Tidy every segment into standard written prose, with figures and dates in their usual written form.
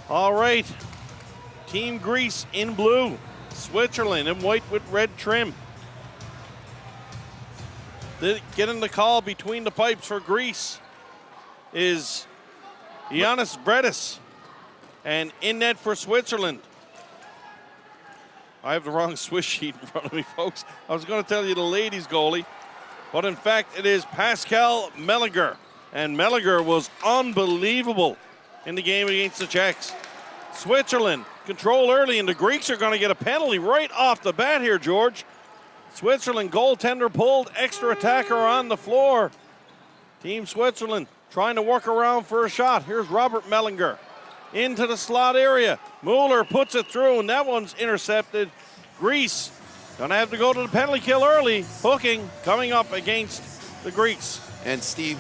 All right. Team Greece in blue. Switzerland in white with red trim. Getting the call between the pipes for Greece is Giannis Bredis. And in net for Switzerland. I have the wrong Swiss sheet in front of me, folks. I was going to tell you the ladies' goalie, but in fact it is Pascal Mellinger. And Mellinger was unbelievable in the game against the Czechs. Switzerland control early, and the Greeks are going to get a penalty right off the bat here, George. Switzerland goaltender pulled, extra attacker on the floor. Team Switzerland trying to work around for a shot. Here's Robert Mellinger into the slot area. Mueller puts it through, and that one's intercepted. Greece going to have to go to the penalty kill early. Hooking coming up against the Greeks. And Steve,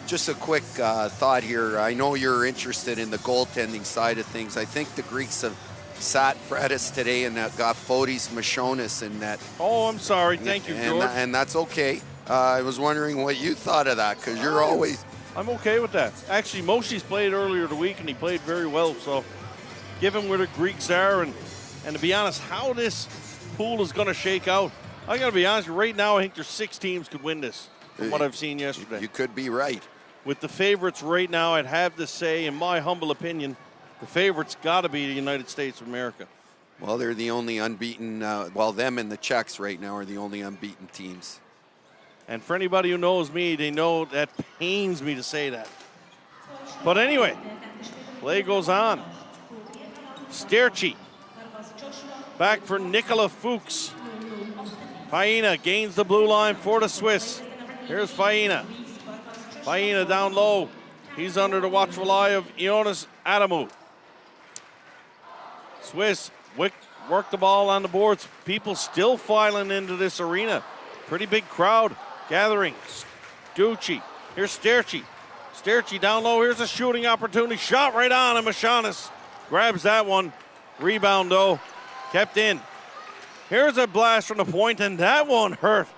just a quick thought here. I know you're interested in the goaltending side of things. I think the Greeks have sat Fredis today and got Fotis Mashonis in net. Oh, I'm sorry. Thank you, George. And that's okay. I was wondering what you thought of that, because you're always... I'm okay with that. Actually, Moshe's played earlier the week, and he played very well. So give him where the Greeks are. And to be honest, how this pool is going to shake out, I got to be honest, right now I think there's 6 teams could win this from what I've seen yesterday. You could be right. With the favorites right now, I'd have to say, in my humble opinion, the favorites got to be the United States of America. Well, they're the only unbeaten, them and the Czechs right now are the only unbeaten teams. And for anybody who knows me, they know that pains me to say that. But anyway, play goes on. Sterchi back for Nikola Fuchs. Faina gains the blue line for the Swiss. Here's Faina. Faina down low. He's under the watchful eye of Ioannis Adamu. Swiss work the ball on the boards. People still filing into this arena. Pretty big crowd gathering. Gucci. Here's Sterchi. Sterchi down low. Here's a shooting opportunity. Shot right on, and Mashonis grabs that one. Rebound, though, kept in. Here's a blast from the point, and that one hurt.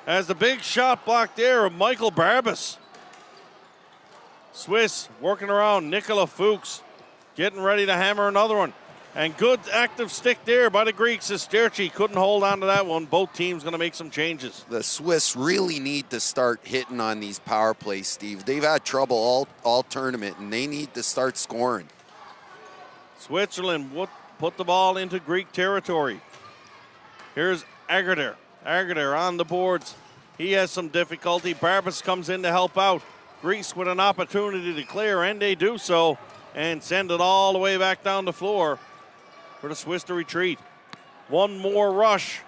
As the big shot blocked there of Michael Barbas. Swiss working around Nikola Fuchs, getting ready to hammer another one. And good active stick there by the Greeks as Sterchi couldn't hold on to that one. Both teams going to make some changes. The Swiss really need to start hitting on these power plays, Steve. They've had trouble all tournament, and they need to start scoring. Switzerland put the ball into Greek territory. Here's Agerter. Agerter on the boards. He has some difficulty. Barbas comes in to help out. Greece with an opportunity to clear, and they do so, and send it all the way back down the floor for the Swiss to retreat. One more rush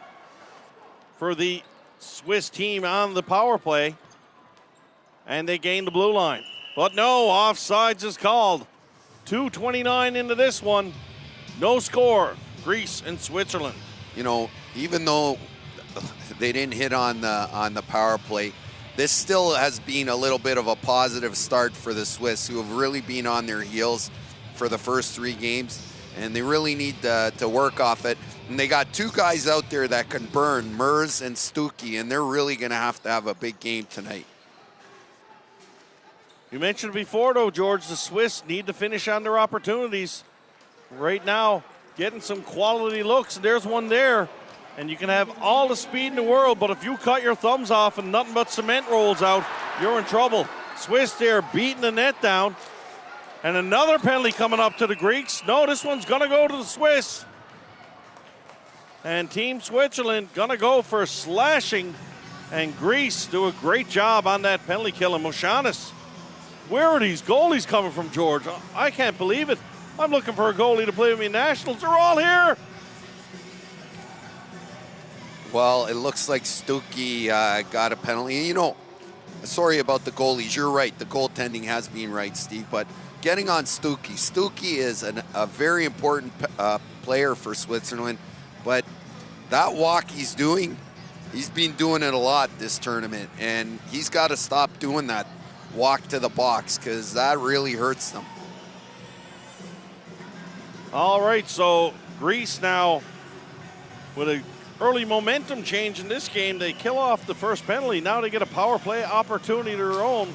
for the Swiss team on the power play, and they gain the blue line. But no, offsides is called. 2:29 into this one. No score, Greece and Switzerland. You know, even though they didn't hit on the power play, this still has been a little bit of a positive start for the Swiss, who have really been on their heels for the first 3 games, and they really need to work off it. And they got 2 guys out there that can burn, Mers and Stuckey, and they're really going to have a big game tonight. You mentioned before, though, George, the Swiss need to finish on their opportunities. Right now, getting some quality looks, and there's one there. And you can have all the speed in the world, but if you cut your thumbs off and nothing but cement rolls out, you're in trouble. Swiss there beating the net down. And another penalty coming up to the Greeks. No, this one's going to go to the Swiss. And Team Switzerland going to go for slashing. And Greece do a great job on that penalty kill. And Mashonis, where are these goalies coming from, George? I can't believe it. I'm looking for a goalie to play with me Nationals. They're all here. Well, it looks like Stuckey got a penalty. You know, sorry about the goalies. You're right. The goaltending has been right, Steve. But getting on Stuckey. Stuckey is a very important player for Switzerland. But that walk he's doing, he's been doing it a lot this tournament. And he's got to stop doing that walk to the box, because that really hurts them. All right, so Greece now with a early momentum change in this game. They kill off the first penalty. Now they get a power play opportunity of their own.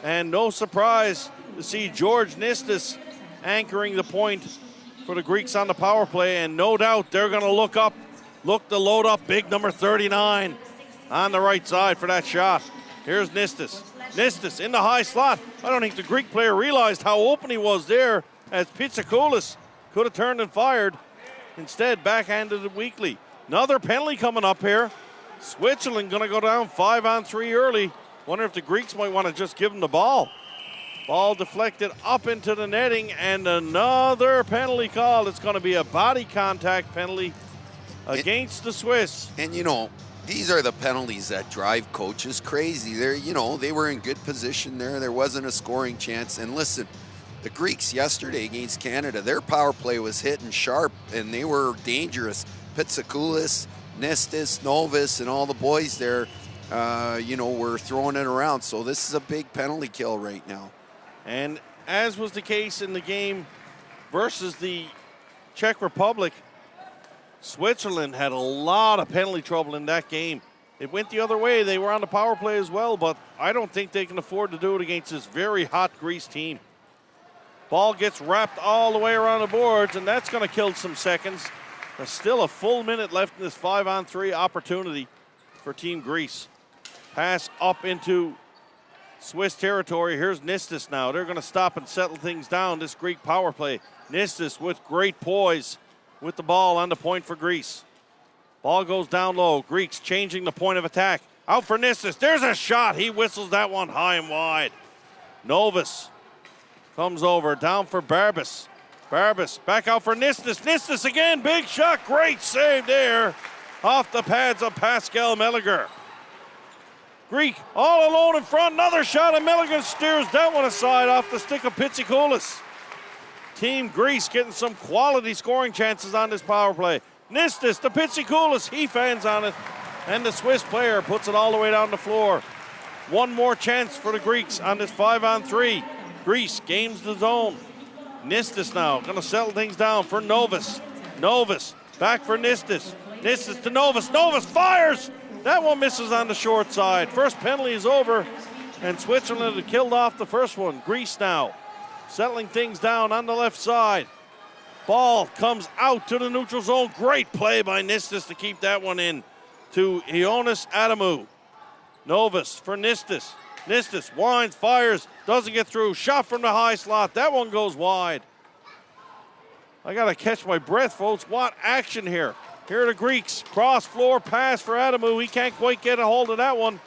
And no surprise to see George Nistis anchoring the point for the Greeks on the power play, and no doubt they're going to look to load up big number 39 on the right side for that shot. Here's Nistis. Nistis in the high slot. I don't think the Greek player realized how open he was there, as Pitsakoulis could have turned and fired. Instead, backhanded it weakly. Another penalty coming up here. Switzerland going to go down 5-on-3 early. Wonder if the Greeks might want to just give them the ball. Ball deflected up into the netting, and another penalty call. It's going to be a body contact penalty against the Swiss. And these are the penalties that drive coaches crazy. They were in good position there. There wasn't a scoring chance. And listen, the Greeks yesterday against Canada, their power play was hitting sharp, and they were dangerous. Pitsakoulis, Nistis, Novus, and all the boys there, were throwing it around. So this is a big penalty kill right now. And as was the case in the game versus the Czech Republic, Switzerland had a lot of penalty trouble in that game. It went the other way. They were on the power play as well, but I don't think they can afford to do it against this very hot Greece team. Ball gets wrapped all the way around the boards, and that's going to kill some seconds. There's still a full minute left in this 5-on-3 opportunity for Team Greece. Pass up into Swiss territory. Here's Nistis now. They're going to stop and settle things down, this Greek power play. Nistis with great poise with the ball on the point for Greece. Ball goes down low. Greeks changing the point of attack. Out for Nistis. There's a shot. He whistles that one high and wide. Novus comes over. Down for Barbas. Barbas back out for Nistis. Nistis again. Big shot. Great save there. Off the pads of Pascal Melliger. Greek all alone in front. Another shot, and Melliger steers that one aside off the stick of Pitsakoulis. Team Greece getting some quality scoring chances on this power play. Nistis to Pitsakoulis. He fans on it, and the Swiss player puts it all the way down the floor. One more chance for the Greeks on this 5-on-3. Greece gains the zone. Nistis now going to settle things down for Novus. Novus back for Nistis. Nistis to Novus. Novus fires. That one misses on the short side. First penalty is over, and Switzerland had killed off the first one. Greece now settling things down on the left side. Ball comes out to the neutral zone. Great play by Nistis to keep that one in to Ioannis Adamu. Novus for Nistis. Nistis winds, fires, doesn't get through. Shot from the high slot. That one goes wide. I got to catch my breath, folks. What action here. Here are the Greeks. Cross floor pass for Adamu. He can't quite get a hold of that one.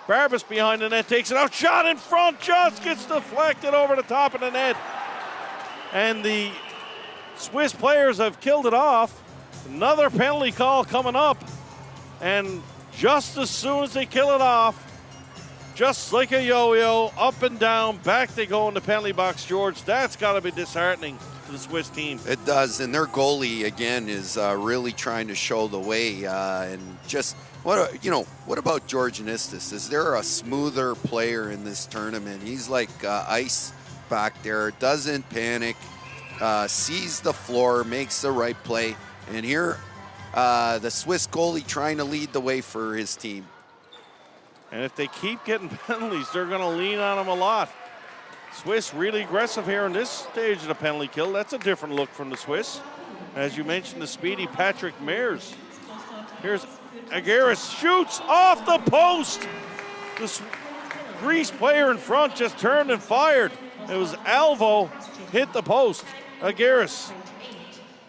Barbas behind the net takes it out. Shot in front. Just gets deflected over the top of the net. And the Swiss players have killed it off. Another penalty call coming up. And just as soon as they kill it off, just like a yo-yo, up and down, back they go in the penalty box, George. That's got to be disheartening to the Swiss team. It does, and their goalie, again, is really trying to show the way. And just, what about George Nistis? Is there a smoother player in this tournament? He's like ice back there, doesn't panic, sees the floor, makes the right play. And here, the Swiss goalie trying to lead the way for his team. And if they keep getting penalties, they're going to lean on them a lot. Swiss really aggressive here in this stage of the penalty kill. That's a different look from the Swiss. As you mentioned, the speedy Patrick Mears. Here's Aguirres, shoots off the post. The Greece player in front just turned and fired. It was Alvo, hit the post. Aguirres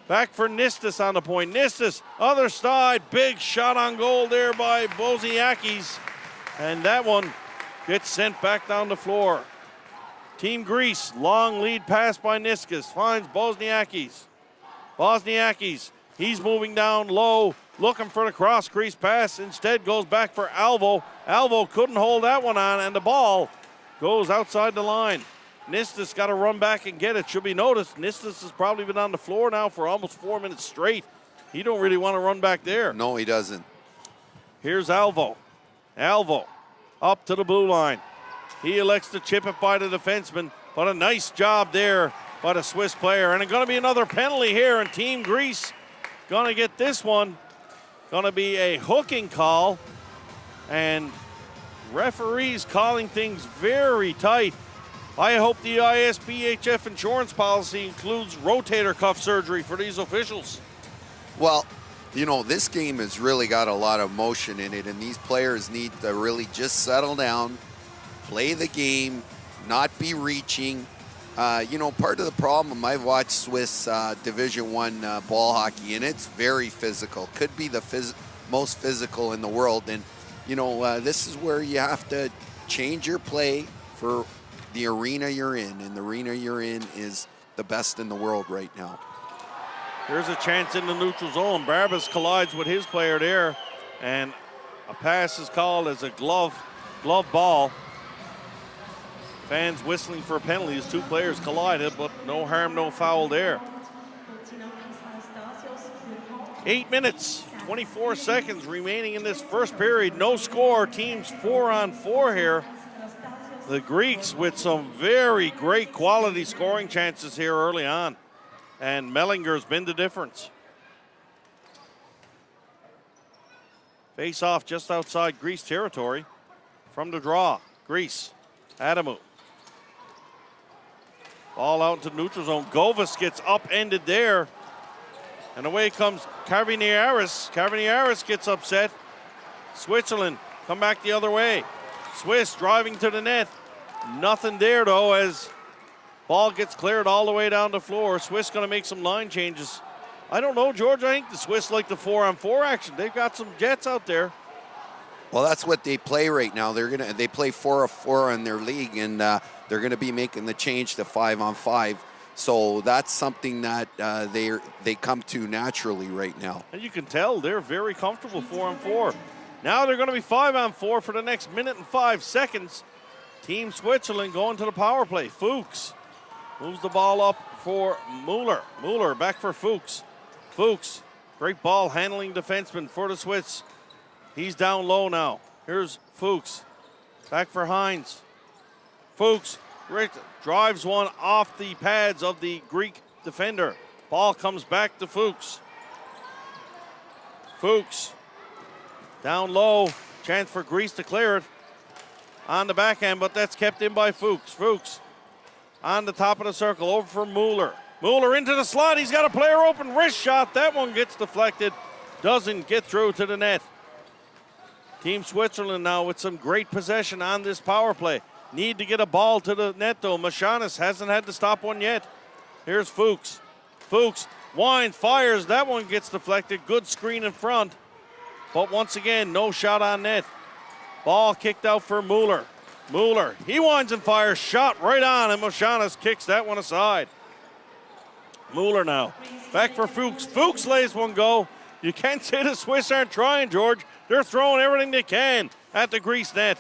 back for Nistis on the point. Nistis, other side, big shot on goal there by Bosniakis. And that one gets sent back down the floor. Team Greece, long lead pass by Niskas, finds Bosniakis. Bosniakis, he's moving down low, looking for the cross crease pass. Instead goes back for Alvo. Alvo couldn't hold that one on, and the ball goes outside the line. Nistas got to run back and get it. Should be noticed, Nistas has probably been on the floor now for almost 4 minutes straight. He don't really want to run back there. No, he doesn't. Here's Alvo. Alvo up to the blue line. He elects to chip it by the defenseman, but a nice job there by the Swiss player. And it's going to be another penalty here, and Team Greece going to get this one. Going to be a hooking call, and referees calling things very tight. I hope the ISBHF insurance policy includes rotator cuff surgery for these officials. Well, you know, this game has really got a lot of motion in it, and these players need to really just settle down, play the game, not be reaching. You know, part of the problem, I've watched Swiss Division I ball hockey, and it's very physical. Could be the most physical in the world. And, you know, this is where you have to change your play for the arena you're in. And the arena you're in is the best in the world right now. Here's a chance in the neutral zone. Barbas collides with his player there, and a pass is called as a glove ball. Fans whistling for a penalty as two players collided, but no harm, no foul there. 8 minutes, 24 seconds remaining in this first period. No score, teams 4-on-4 here. The Greeks with some very great quality scoring chances here early on. And Mellinger's been the difference. Face off just outside Greece territory. From the draw, Greece, Adamu. Ball out into neutral zone. Govas gets upended there. And away comes Carviniaris. Carviniaris gets upset. Switzerland come back the other way. Swiss driving to the net. Nothing there though as ball gets cleared all the way down the floor. Swiss going to make some line changes. I don't know, George. I think the Swiss like the 4-on-4 action. They've got some jets out there. Well, that's what they play right now. They play 4-on-4 in their league, and they're going to be making the change to 5-on-5. So that's something that they come to naturally right now. And you can tell they're very comfortable 4-on-4. Now they're going to be 5-on-4 for the next minute and 5 seconds. Team Switzerland going to the power play. Fuchs moves the ball up for Mueller. Mueller back for Fuchs. Fuchs, great ball handling defenseman for the Swiss. He's down low now. Here's Fuchs. Back for Hines. Fuchs drives one off the pads of the Greek defender. Ball comes back to Fuchs. Fuchs down low. Chance for Greece to clear it. On the backhand, but that's kept in by Fuchs. Fuchs on the top of the circle, over for Mueller. Mueller into the slot. He's got a player open. Wrist shot. That one gets deflected. Doesn't get through to the net. Team Switzerland now with some great possession on this power play. Need to get a ball to the net, though. Mashanis hasn't had to stop one yet. Here's Fuchs. Fuchs winds, fires. That one gets deflected. Good screen in front. But once again, no shot on net. Ball kicked out for Mueller. Mueller, he winds and fires. Shot right on, and Mashanis kicks that one aside. Mueller now. Back for Fuchs. Fuchs lays one go. You can't say the Swiss aren't trying, George. They're throwing everything they can at the Greece net.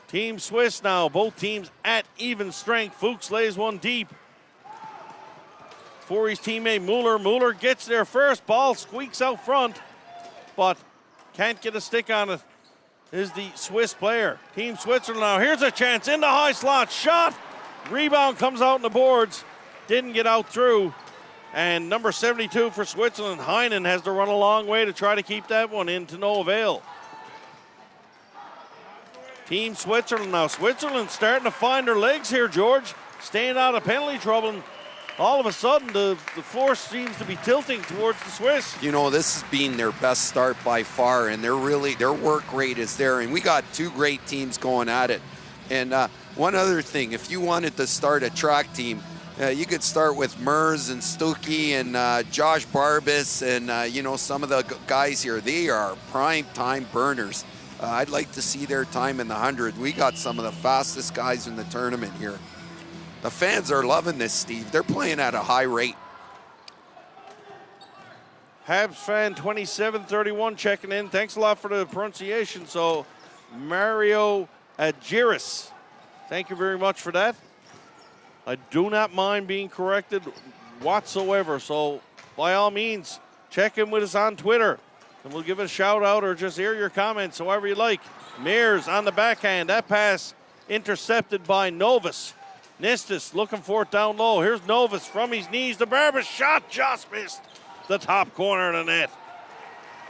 Team Swiss now, both teams at even strength. Fuchs lays one deep for his teammate Mueller. Mueller gets there first. Ball squeaks out front, but can't get a stick on it. Is the Swiss player. Team Switzerland now. Here's a chance in the high slot. Shot. Rebound comes out in the boards. Didn't get out through. And number 72 for Switzerland, Heinen, has to run a long way to try to keep that one in to no avail. Team Switzerland now. Switzerland starting to find their legs here, George. Staying out of penalty trouble. And all of a sudden, the floor seems to be tilting towards the Swiss. You know, this has been their best start by far, and their work rate is there. And we got two great teams going at it. And one other thing, if you wanted to start a track team, you could start with Mers and Stuckey and Josh Barbas and, you know, some of the guys here. They are prime time burners. I'd like to see their time in the 100. We got some of the fastest guys in the tournament here. The fans are loving this, Steve. They're playing at a high rate. Habs fan 2731 checking in. Thanks a lot for the pronunciation. So, Mario Agiris. Thank you very much for that. I do not mind being corrected whatsoever. So, by all means, check in with us on Twitter. And we'll give it a shout out or just air your comments however you like. Mears on the backhand. That pass intercepted by Novus. Nistis looking for it down low. Here's Novus from his knees. The Barbas shot just missed the top corner of the net.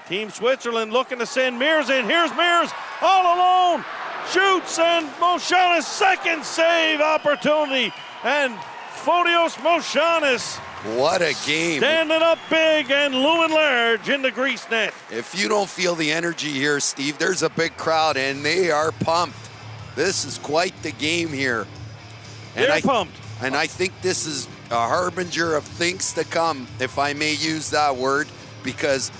Team Switzerland looking to send Mears in. Here's Mears all alone. shoots, and Moshanis' second save opportunity. And Fotios Moshanis, what a game. Standing up big and looming large in the Greece net. If you don't feel the energy here, Steve, there's a big crowd, and they are pumped. This is quite the game here. They're pumped. And I think this is a harbinger of things to come, if I may use that word, because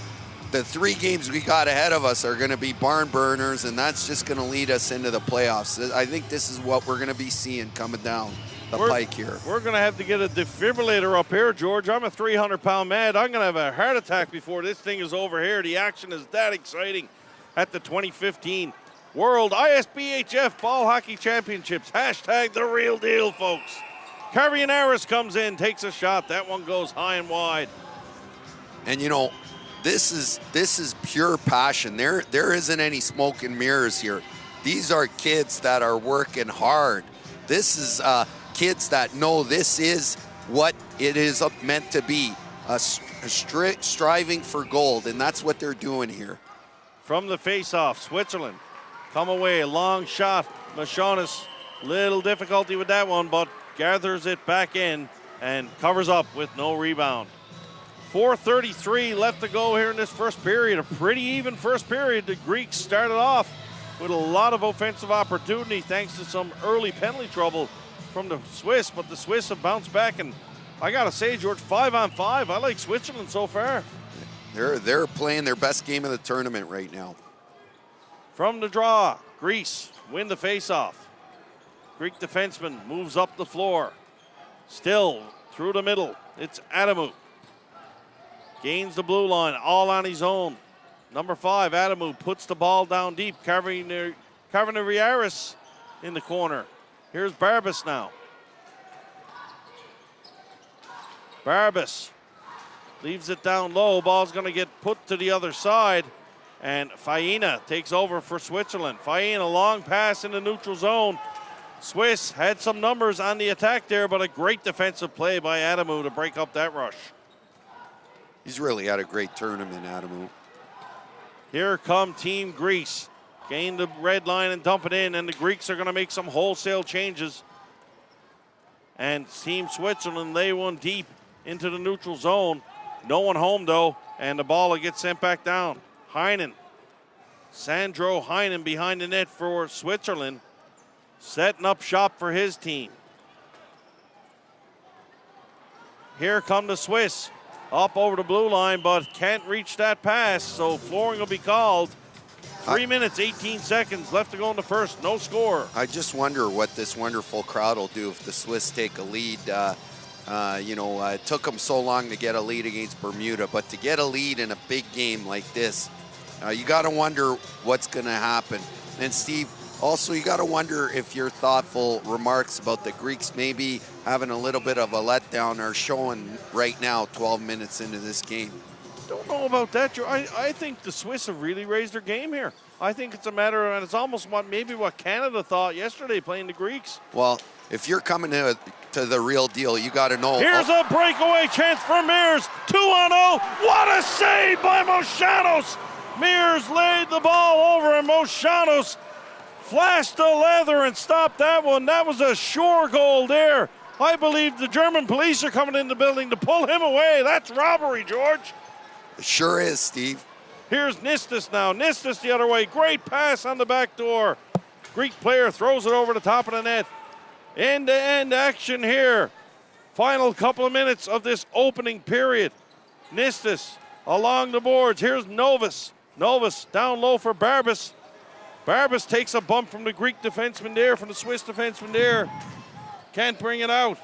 the 3 games we got ahead of us are going to be barn burners, and that's just going to lead us into the playoffs. I think this is what we're going to be seeing coming down the pike here. We're going to have to get a defibrillator up here, George. I'm a 300-pound man. I'm going to have a heart attack before this thing is over here. The action is that exciting at the 2015 World ISBHF Ball Hockey Championships. Hashtag the real deal, folks. Carrion Harris comes in, takes a shot. That one goes high and wide. And you know, this is pure passion. There isn't any smoke and mirrors here. These are kids that are working hard. This is kids that know this is what it is meant to be, a striving for gold, and that's what they're doing here. From the face-off, Switzerland come away, long shot. Moshanis, little difficulty with that one, but gathers it back in and covers up with no rebound. 4:33 left to go here in this first period. A pretty even first period. The Greeks started off with a lot of offensive opportunity thanks to some early penalty trouble from the Swiss, but the Swiss have bounced back, and I gotta say, George, 5-on-5, I like Switzerland so far. They're playing their best game of the tournament right now. From the draw, Greece win the face-off. Greek defenseman moves up the floor. Still through the middle, it's Adamu. Gains the blue line, all on his own. Number 5, Adamu puts the ball down deep. Carvanaviaris in the corner. Here's Barbas now. Barbas leaves it down low. Ball's going to get put to the other side. And Faina takes over for Switzerland. Faina, long pass in the neutral zone. Swiss had some numbers on the attack there, but a great defensive play by Adamu to break up that rush. He's really had a great tournament, Adamu. Here come Team Greece. Gain the red line and dump it in, and the Greeks are going to make some wholesale changes. And Team Switzerland, they one deep into the neutral zone. No one home, though, and the ball will get sent back down. Heinen, Sandro Heinen behind the net for Switzerland, setting up shop for his team. Here come the Swiss. Up over the blue line, but can't reach that pass, so flooring will be called. 3 minutes, 18 seconds left to go in the first. No score. I just wonder what this wonderful crowd will do if the Swiss take a lead. It took them so long to get a lead against Bermuda, but to get a lead in a big game like this, you got to wonder what's going to happen. And Steve, also you got to wonder if your thoughtful remarks about the Greeks maybe having a little bit of a letdown are showing right now, 12 minutes into this game. Don't know about that, Joe. I think the Swiss have really raised their game here. I think it's a matter of, and it's almost what Canada thought yesterday playing the Greeks. Well, if you're coming to the real deal, you got to know. Here's a breakaway chance for Mears. 2-on-0. What a save by Moshanos. Mears laid the ball over, and Moshanos flashed the leather and stopped that one. That was a sure goal there. I believe the German police are coming in the building to pull him away. That's robbery, George. It sure is, Steve. Here's Nistis now. Nistis the other way. Great pass on the back door. Greek player throws it over the top of the net. End-to-end action here. Final couple of minutes of this opening period. Nistis along the boards. Here's Novus. Novus down low for Barbas. Barbas takes a bump from the Greek defenseman there, from the Swiss defenseman there. Can't bring it out.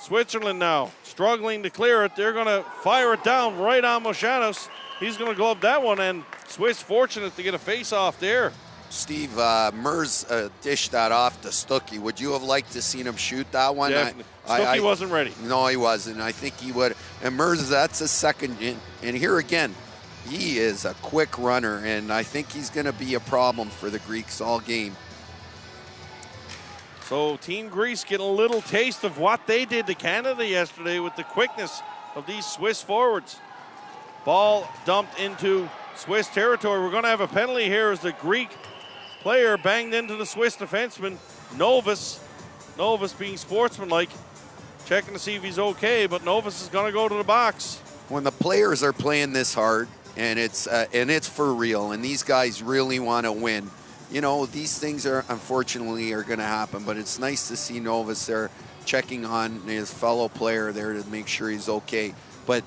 Switzerland now struggling to clear it. They're going to fire it down right on Moshanos. He's going to glove that one, and Swiss fortunate to get a face-off there. Steve, Mers dished that off to Stuckey. Would you have liked to seen him shoot that one? Definitely. Stuckey wasn't ready. No, he wasn't. I think he would. And Mers, that's a second. And here again, he is a quick runner, and I think he's going to be a problem for the Greeks all game. So Team Greece getting a little taste of what they did to Canada yesterday with the quickness of these Swiss forwards. Ball dumped into Swiss territory. We're going to have a penalty here as the Greek player banged into the Swiss defenseman, Novus. Novus being sportsmanlike, checking to see if he's okay, but Novus is going to go to the box. When the players are playing this hard, and it's for real, and these guys really want to win, you know, these things are unfortunately going to happen, but it's nice to see Novus there checking on his fellow player there to make sure he's okay. But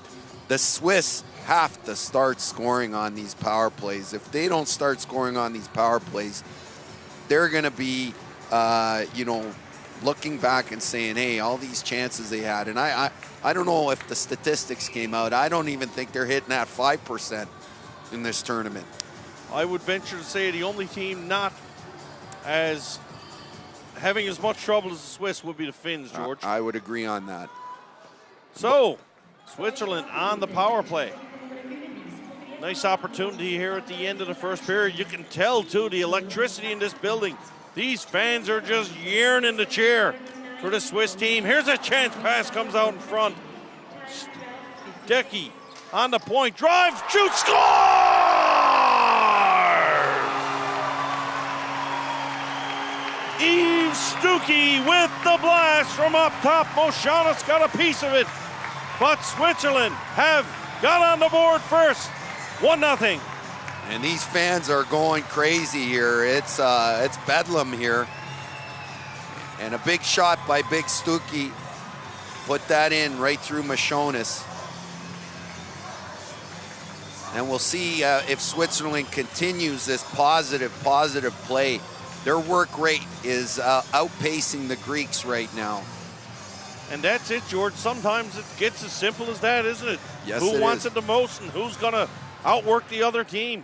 the Swiss have to start scoring on these power plays. If they don't start scoring on these power plays, they're going to be, you know, looking back and saying, hey, all these chances they had. And I don't know if the statistics came out. I don't even think they're hitting that 5% in this tournament. I would venture to say the only team not as having as much trouble as the Swiss would be the Finns, George. I would agree on that. So, Switzerland on the power play. Nice opportunity here at the end of the first period. You can tell, too, the electricity in this building. These fans are just yearning to cheer for the Swiss team. Here's a chance. Pass comes out in front. Decky on the point. Drive, shoot, score! Yves Stuckey with the blast from up top. Moschanus got a piece of it. But Switzerland have got on the board first. 1-0. And these fans are going crazy here. It's bedlam here. And a big shot by Big Stuckey. Put that in right through Moschanus. And we'll see if Switzerland continues this positive play. Their work rate is outpacing the Greeks right now. And that's it, George. Sometimes it gets as simple as that, isn't it? Yes, Who it wants is. it the most and who's going to outwork the other team?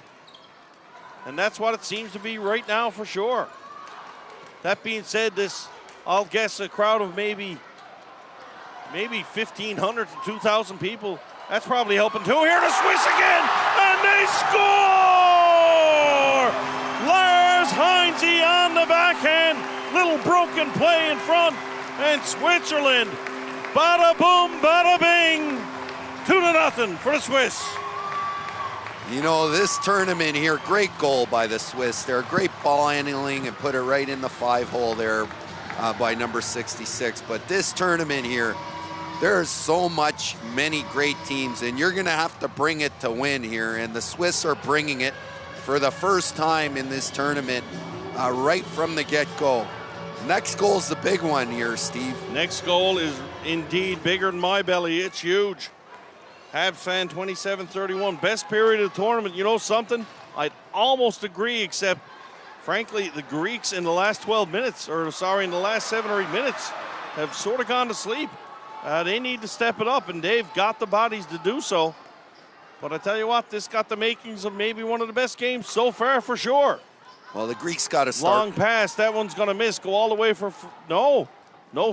And that's what it seems to be right now for sure. That being said, this, I'll guess, a crowd of maybe 1,500 to 2,000 people. That's probably helping too. Here to Swiss again, and they score! Lars Heinze on the backhand. Little broken play in front, and Switzerland, bada boom, bada bing, 2-0 for the Swiss. You know, this tournament here, great goal by the Swiss. They're great ball handling and put it right in the 5-hole there by number 66. But this tournament here, there's so many great teams, and you're going to have to bring it to win here. And the Swiss are bringing it for the first time in this tournament right from the get-go. Next goal is the big one here, Steve. Next goal is indeed bigger than my belly. It's huge. Habs fan 27-31. Best period of the tournament. You know something? I'd almost agree, except, frankly, the Greeks in the last 12 minutes, in the last 7 or 8 minutes, have sort of gone to sleep. They need to step it up, and they've got the bodies to do so. But I tell you what, this got the makings of maybe one of the best games so far for sure. Well, the Greeks got to start. Long pass, that one's going to miss. Go all the way for, no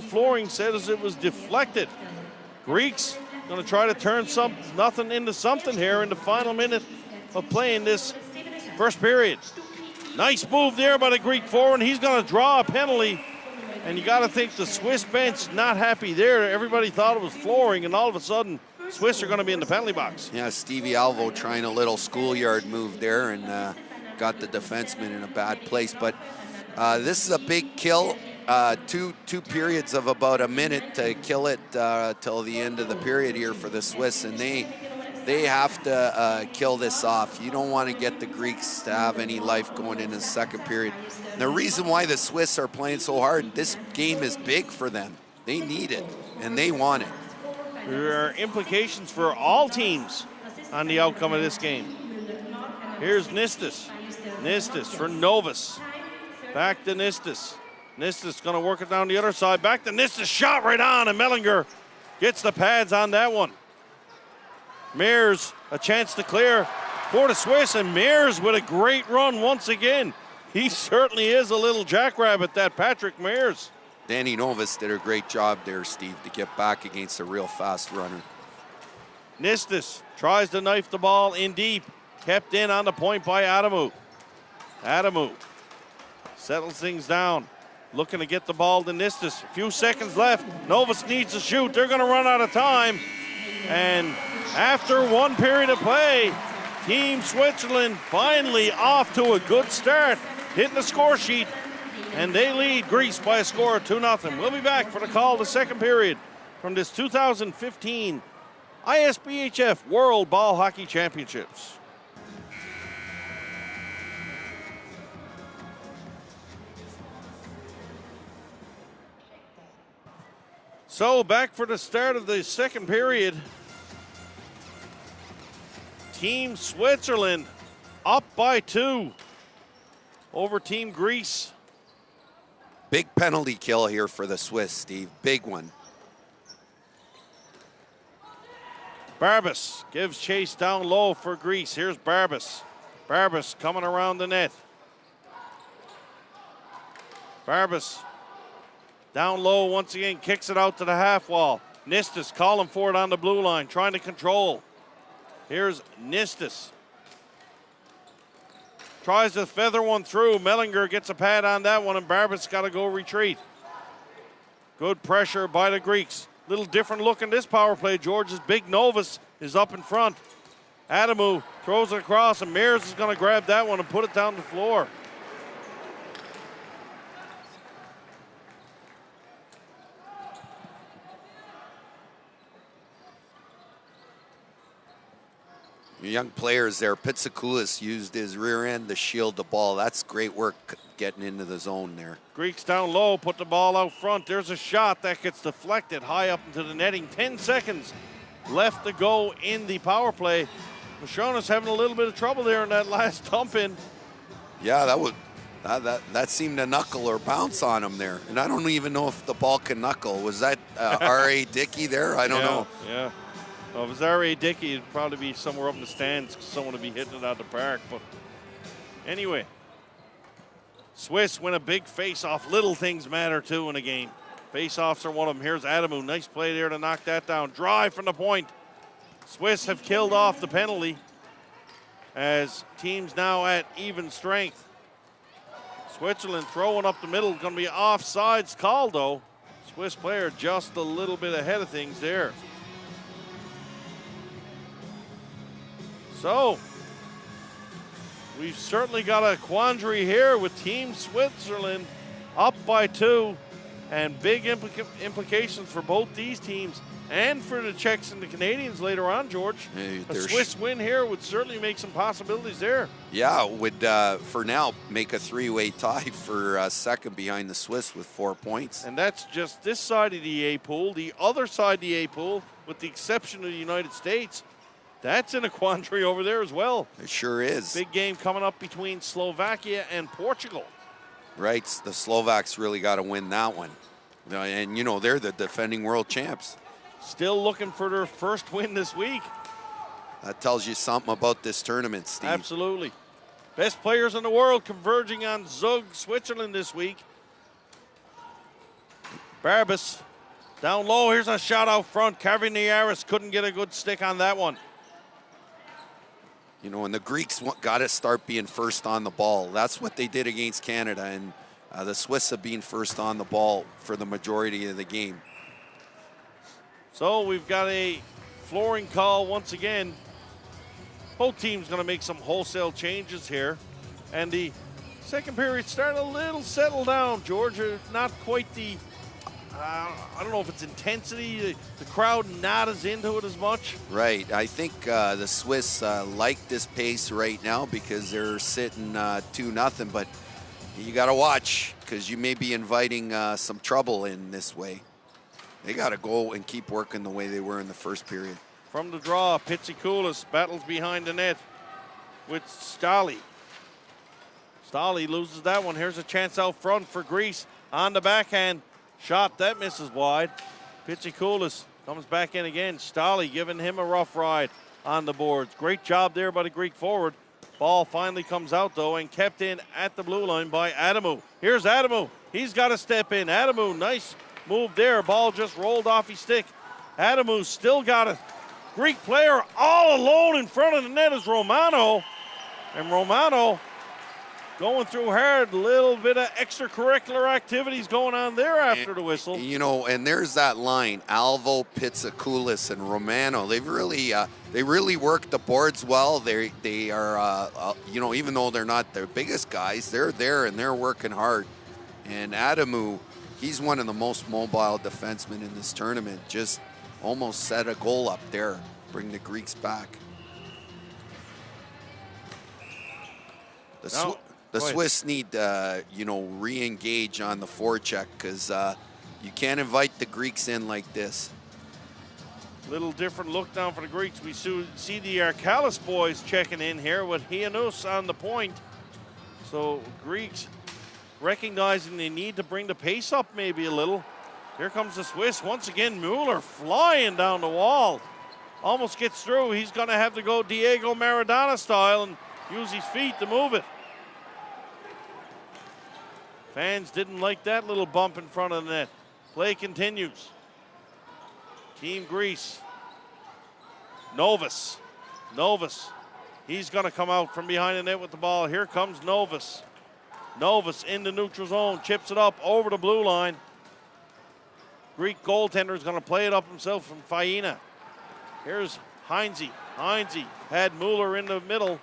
flooring, says it was deflected. Greeks going to try to turn nothing into something here in the final minute of playing this first period. Nice move there by the Greek forward. He's going to draw a penalty. And you got to think the Swiss bench not happy there. Everybody thought it was flooring, and all of a sudden, Swiss are going to be in the penalty box. Yeah, Stevie Alvo trying a little schoolyard move there and got the defenseman in a bad place. But this is a big kill. Two periods of about a minute to kill it till the end of the period here for the Swiss, and they have to kill this off. You don't want to get the Greeks to have any life going into the second period. And the reason why the Swiss are playing so hard, this game is big for them. They need it, and they want it. There are implications for all teams on the outcome of this game. Here's Nistis. Nistis for Novus. Back to Nistis. Nistis going to work it down the other side. Back to Nistis. Shot right on, and Mellinger gets the pads on that one. Mears, a chance to clear for the Swiss, and Mears with a great run once again. He certainly is a little jackrabbit, that Patrick Mears. Danny Novus did a great job there, Steve, to get back against a real fast runner. Nistis tries to knife the ball in deep. Kept in on the point by Adamu. Adamu settles things down. Looking to get the ball to Nistis. A few seconds left. Novus needs to shoot. They're going to run out of time. And after one period of play, Team Switzerland finally off to a good start, hitting the score sheet, and they lead Greece by a score of 2-0. We'll be back for the call of the second period from this 2015 ISBHF World Ball Hockey Championships. So back for the start of the second period. Team Switzerland up by 2 over Team Greece. Big penalty kill here for the Swiss, Steve. Big one. Barbas gives chase down low for Greece. Here's Barbas. Barbas coming around the net. Barbas down low once again, kicks it out to the half wall. Nistas calling for it on the blue line, trying to control. Here's Nistas. Tries to feather one through. Mellinger gets a pad on that one, and Barbas got to go retreat. Good pressure by the Greeks. Little different look in this power play. George's big Novus is up in front. Adamu throws it across, and Mears is going to grab that one and put it down the floor. Young players there. Pitsakoulis used his rear end to shield the ball. That's great work getting into the zone there. Greeks down low, put the ball out front. There's a shot that gets deflected high up into the netting. 10 seconds left to go in the power play. Mashona's having a little bit of trouble there in that last dump in. Yeah, that seemed to knuckle or bounce on him there. And I don't even know if the ball can knuckle. Was that R.A. Dickey there? I don't know. Yeah. Well, if it was R.A. Dickey, it'd probably be somewhere up in the stands. Someone would be hitting it out the park. But anyway, Swiss win a big face-off. Little things matter, too, in a game. Face-offs are one of them. Here's Adamu. Nice play there to knock that down. Drive from the point. Swiss have killed off the penalty as teams now at even strength. Switzerland throwing up the middle. Going to be offsides called, though. Swiss player just a little bit ahead of things there. So, we've certainly got a quandary here with Team Switzerland up by 2, and big implications for both these teams and for the Czechs and the Canadians later on, George. A Swiss win here would certainly make some possibilities there. Yeah, it would, for now, make a 3-way tie for second behind the Swiss with 4 points. And that's just this side of the A pool. The other side of the A pool, with the exception of the United States, that's in a quandary over there as well. It sure is. Big game coming up between Slovakia and Portugal. Right, the Slovaks really got to win that one. And, you know, they're the defending world champs. Still looking for their first win this week. That tells you something about this tournament, Steve. Absolutely. Best players in the world converging on Zug, Switzerland this week. Barbas down low. Here's a shot out front. Kaviniaris couldn't get a good stick on that one. You know, and the Greeks got to start being first on the ball. That's what they did against Canada, and the Swiss have been first on the ball for the majority of the game. So we've got a flooring call once again. Both teams going to make some wholesale changes here. And the second period starting a little settled down, Georgia. Not quite the, I don't know if it's intensity. The crowd not as into it as much. Right. I think the Swiss like this pace right now because they're sitting 2-0. But you got to watch because you may be inviting some trouble in this way. They got to go and keep working the way they were in the first period. From the draw, Pitsakoulis battles behind the net with Stali. Stali loses that one. Here's a chance out front for Greece on the backhand. Shot that misses wide. Pitsakoulis comes back in again. Stali giving him a rough ride on the boards. Great job there by the Greek forward. Ball finally comes out, though, and kept in at the blue line by Adamu. Here's Adamu. He's got to step in. Adamu, nice move there. Ball just rolled off his stick. Adamu still got a Greek player all alone in front of the net is Romano. And Romano going through hard. A little bit of extracurricular activities going on there after the whistle. You know, and there's that line, Alvo, Pizzakoulis, and Romano. They really work the boards well. They are, you know, even though they're not their biggest guys, they're there and they're working hard. And Adamu, he's one of the most mobile defensemen in this tournament. Just almost set a goal up there, bring the Greeks back. The Swiss need, you know, re-engage on the forecheck because you can't invite the Greeks in like this. Little different look down for the Greeks. We see the Arcalis boys checking in here with Hianus on the point. So Greeks recognizing they need to bring the pace up maybe a little. Here comes the Swiss. Once again, Mueller flying down the wall. Almost gets through. He's going to have to go Diego Maradona style and use his feet to move it. Fans didn't like that little bump in front of the net. Play continues. Team Greece. Novus. He's going to come out from behind the net with the ball. Here comes Novus. Novus in the neutral zone. Chips it up over the blue line. Greek goaltender is going to play it up himself from Faina. Here's Heinze. Heinze had Mueller in the middle.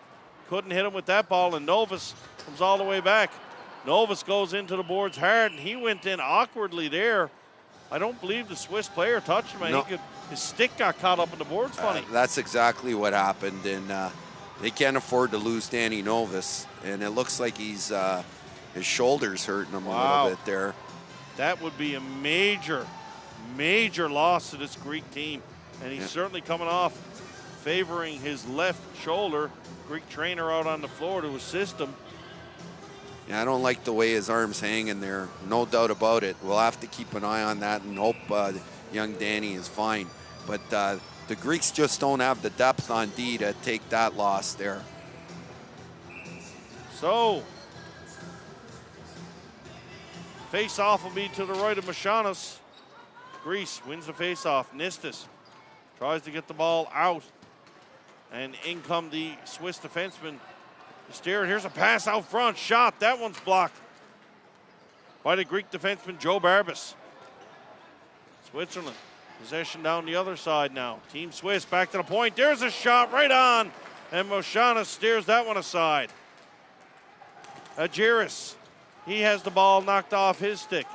Couldn't hit him with that ball, and Novus comes all the way back. Novus goes into the boards hard, and he went in awkwardly there. I don't believe the Swiss player touched him. I think his stick got caught up in the boards funny. That's exactly what happened, and they can't afford to lose Danny Novus, and it looks like his shoulder's hurting him a little bit there. That would be a major loss to this Greek team, and he's certainly coming off favoring his left shoulder. Greek trainer out on the floor to assist him. Yeah, I don't like the way his arm's hanging there. No doubt about it. We'll have to keep an eye on that and hope young Danny is fine. But the Greeks just don't have the depth on D to take that loss there. So, face-off will be to the right of Mashanis. Greece wins the face-off. Nistis tries to get the ball out. And in come the Swiss defenseman. Here's a pass out front. Shot. That one's blocked by the Greek defenseman, Joe Barbas. Switzerland. Possession down the other side now. Team Swiss back to the point. There's a shot right on. And Moshanis steers that one aside. Agiris. He has the ball knocked off his stick.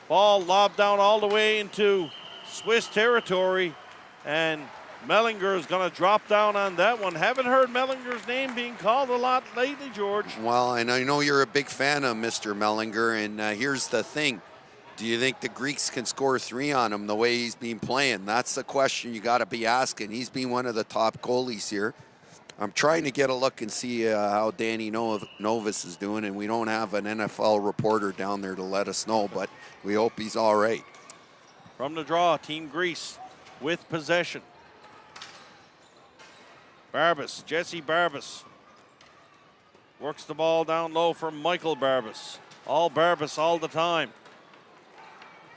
Ball lobbed down all the way into Swiss territory. And Mellinger is going to drop down on that one. Haven't heard Mellinger's name being called a lot lately, George. Well, and I know you're a big fan of Mr. Mellinger, and here's the thing. Do you think the Greeks can score 3 on him the way he's been playing? That's the question you got to be asking. He's been one of the top goalies here. I'm trying to get a look and see how Danny Novus is doing, and we don't have an NFL reporter down there to let us know, but we hope he's all right. From the draw, Team Greece with possession. Barbas, Jesse Barbas, works the ball down low for Michael Barbas. All Barbas all the time.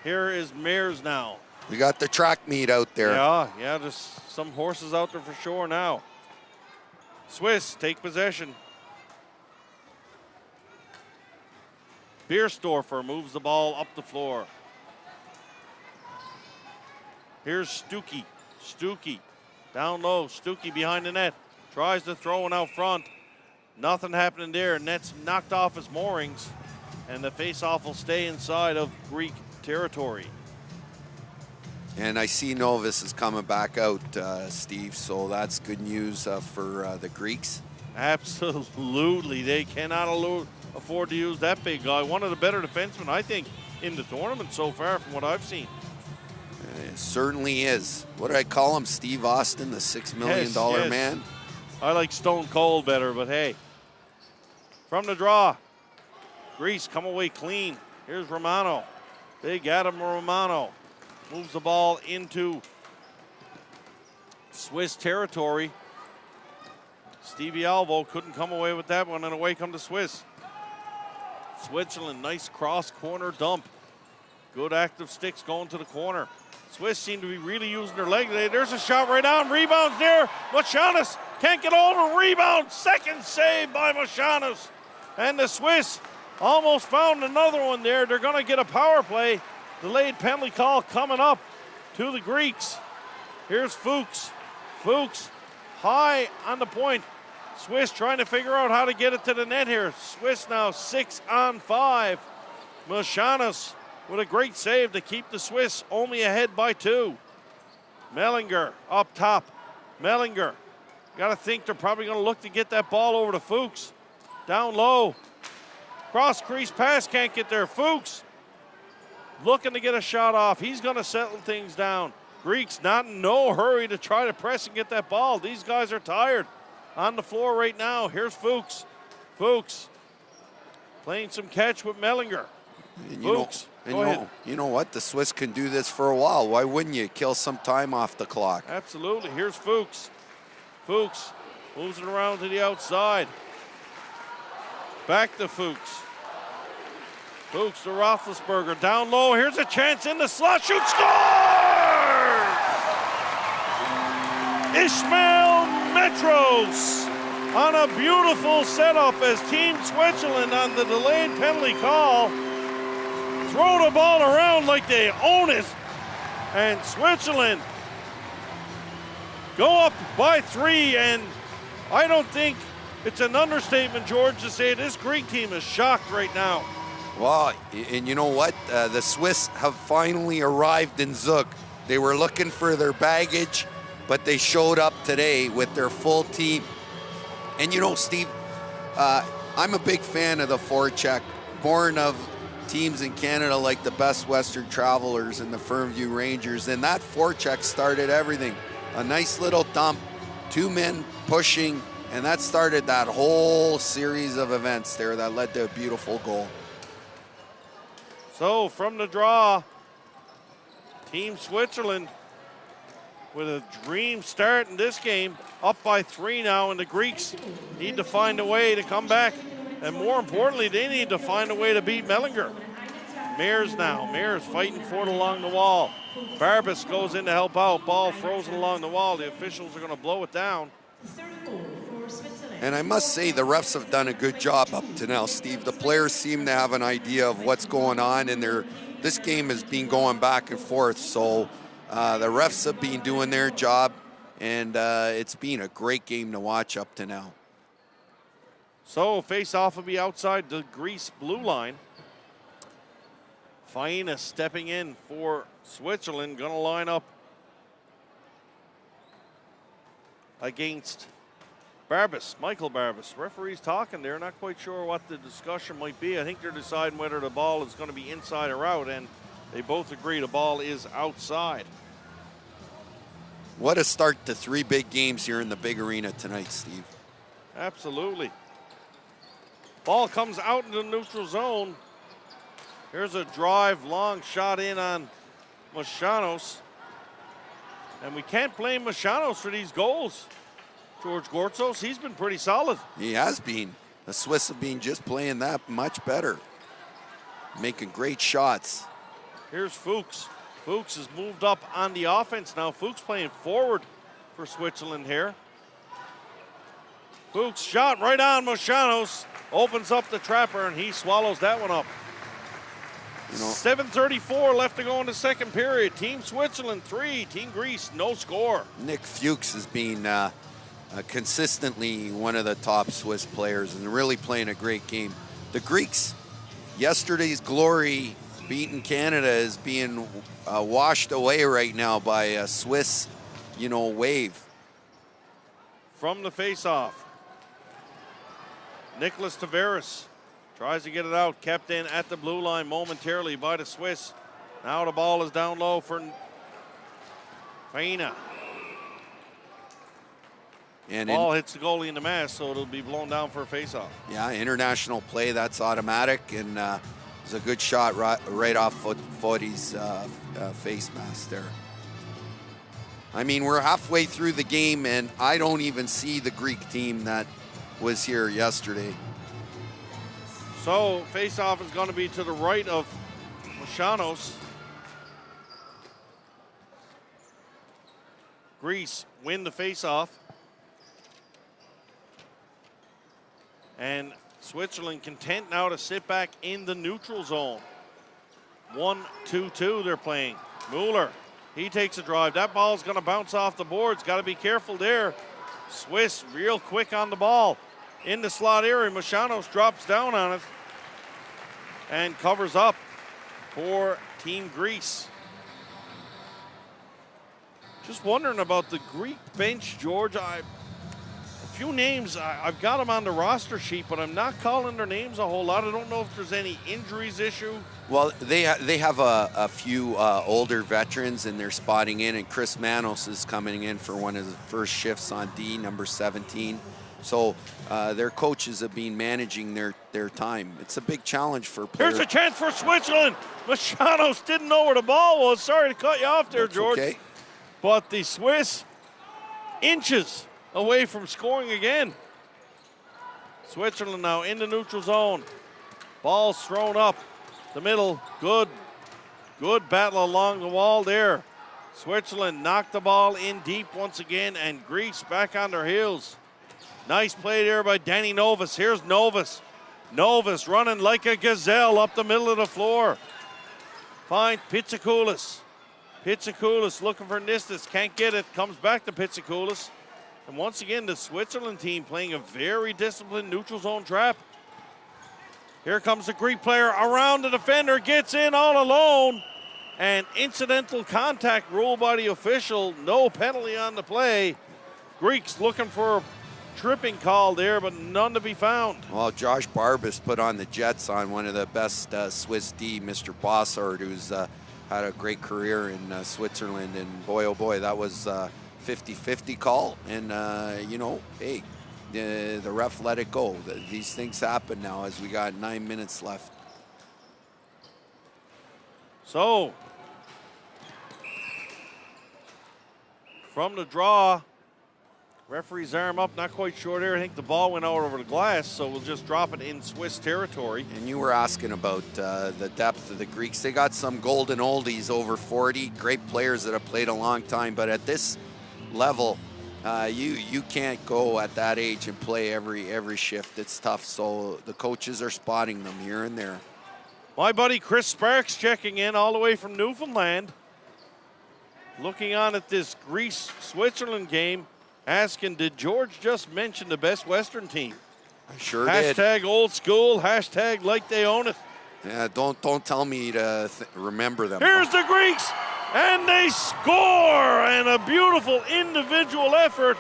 Here is Mears now. We got the track meet out there. Yeah, there's some horses out there for sure now. Swiss take possession. Biersdorfer moves the ball up the floor. Here's Stuckey. Down low, Stuckey behind the net. Tries to throw it out front. Nothing happening there. Net's knocked off his moorings. And the face-off will stay inside of Greek territory. And I see Novus is coming back out, Steve, so that's good news for the Greeks. Absolutely. They cannot afford to use that big guy. One of the better defensemen, I think, in the tournament so far from what I've seen. It certainly is. What did I call him? Steve Austin, the $6 million man? I like Stone Cold better, but hey. From the draw, Greece come away clean. Here's Romano. Big Adam Romano moves the ball into Swiss territory. Stevie Alvo couldn't come away with that one, and away come the Swiss. Switzerland, nice cross corner dump. Good active sticks going to the corner. Swiss seem to be really using their leg today. There's a shot right on. Rebounds there. Mashanis can't get over. Rebound. Second save by Mashanis. And the Swiss almost found another one there. They're going to get a power play. Delayed penalty call coming up to the Greeks. Here's Fuchs. Fuchs high on the point. Swiss trying to figure out how to get it to the net here. Swiss now 6-on-5. Mashanos with a great save to keep the Swiss only ahead by 2. Mellinger up top. Mellinger. Got to think they're probably going to look to get that ball over to Fuchs. Down low. Cross crease pass, can't get there. Fuchs looking to get a shot off. He's going to settle things down. Greeks not in no hurry to try to press and get that ball. These guys are tired. On the floor right now. Here's Fuchs. Fuchs playing some catch with Mellinger. Fuchs, go ahead. You know what? The Swiss can do this for a while. Why wouldn't you? Kill some time off the clock. Absolutely. Here's Fuchs. Fuchs moves it around to the outside. Back to Fuchs. Fuchs to Roethlisberger. Down low. Here's a chance in the slot. Shoot. Score! Ishmael Metros on a beautiful setup as Team Switzerland on the delayed penalty call throw the ball around like they own it. And Switzerland go up by 3, and I don't think it's an understatement, George, to say this Greek team is shocked right now. Well, and you know what? The Swiss have finally arrived in Zug. They were looking for their baggage, but they showed up today with their full team. And you know, Steve, I'm a big fan of the forecheck, born of teams in Canada like the Best Western Travelers and the Fernview Rangers, and that forecheck started everything. A nice little dump, 2 men pushing, and that started that whole series of events there that led to a beautiful goal. So from the draw, Team Switzerland with a dream start in this game, up by 3 now, and the Greeks need to find a way to come back. And more importantly, they need to find a way to beat Mellinger. Mears now. Mears fighting for it along the wall. Barbas goes in to help out. Ball frozen along the wall. The officials are going to blow it down. And I must say, the refs have done a good job up to now, Steve. The players seem to have an idea of what's going on, and this game has been going back and forth. So the refs have been doing their job, and it's been a great game to watch up to now. So face-off will be outside the Greece blue line. Faina stepping in for Switzerland, going to line up against Barbas, Michael Barbas. Referees talking there, not quite sure what the discussion might be. I think they're deciding whether the ball is going to be inside or out, and they both agree the ball is outside. What a start to 3 big games here in the big arena tonight, Steve. Absolutely. Ball comes out in the neutral zone. Here's a drive, long shot in on Mashanos. And we can't blame Mashanos for these goals. George Gortzos, he's been pretty solid. He has been. The Swiss have been just playing that much better. Making great shots. Here's Fuchs. Fuchs has moved up on the offense now. Fuchs playing forward for Switzerland here. Fuchs shot right on Mashanos. Opens up the trapper, and he swallows that one up. 7:34 left to go in the second period. Team Switzerland 3, Team Greece no score. Nick Fuchs has been consistently one of the top Swiss players and really playing a great game. The Greeks, yesterday's glory beating Canada is being washed away right now by a Swiss, wave. From the face-off, Nicholas Tavares tries to get it out, kept in at the blue line momentarily by the Swiss. Now the ball is down low for Faina. And ball hits the goalie in the mask, so it'll be blown down for a face-off. Yeah, international play, that's automatic, and it's a good shot right off Fodi's face mask there. I mean, we're halfway through the game, and I don't even see the Greek team that was here yesterday. So face-off is going to be to the right of Mashanos. Greece win the face-off. And Switzerland content now to sit back in the neutral zone. 1-2-2 they're playing. Mueller, he takes a drive. That ball's going to bounce off the boards. Got to be careful there. Swiss real quick on the ball. In the slot area, Mashanos drops down on it and covers up for Team Greece. Just wondering about the Greek bench, George. A few names, I've got them on the roster sheet, but I'm not calling their names a whole lot. I don't know if there's any injuries issue. Well, they have a few older veterans, and they're spotting in, and Chris Manos is coming in for one of the first shifts on D, number 17. So their coaches have been managing their time. It's a big challenge for players. Here's a chance for Switzerland. Mashanos didn't know where the ball was. Sorry to cut you off there, That's George. okay. But the Swiss inches away from scoring again. Switzerland now in the neutral zone. Ball's thrown up the middle. Good battle along the wall there. Switzerland knocked the ball in deep once again, and Greece back on their heels. Nice play there by Danny Novas. Here's Novas. Novas running like a gazelle up the middle of the floor. Finds Pitsakoulis. Pitsakoulis looking for Nistis. Can't get it. Comes back to Pitsakoulis. And once again, the Switzerland team playing a very disciplined neutral zone trap. Here comes the Greek player around the defender. Gets in all alone. And incidental contact ruled by the official. No penalty on the play. Greeks looking for a tripping call there, but none to be found. Well, Josh Barbas put on the Jets on one of the best Swiss D, Mr. Bossard, who's had a great career in Switzerland. And boy, oh boy, that was 50-50 call. And, hey, the ref let it go. These things happen now as we got 9 minutes left. So, from the draw, referee's arm up, not quite sure there. I think the ball went out over the glass, so we'll just drop it in Swiss territory. And you were asking about the depth of the Greeks. They got some golden oldies over 40, great players that have played a long time, but at this level, you can't go at that age and play every shift. It's tough, so the coaches are spotting them here and there. My buddy Chris Sparks checking in all the way from Newfoundland, looking on at this Greece-Switzerland game, asking, did George just mention the best Western team? I sure did. Hashtag old school, hashtag like they own it. Yeah, don't tell me to remember them. Here's the Greeks, and they score, and a beautiful individual effort.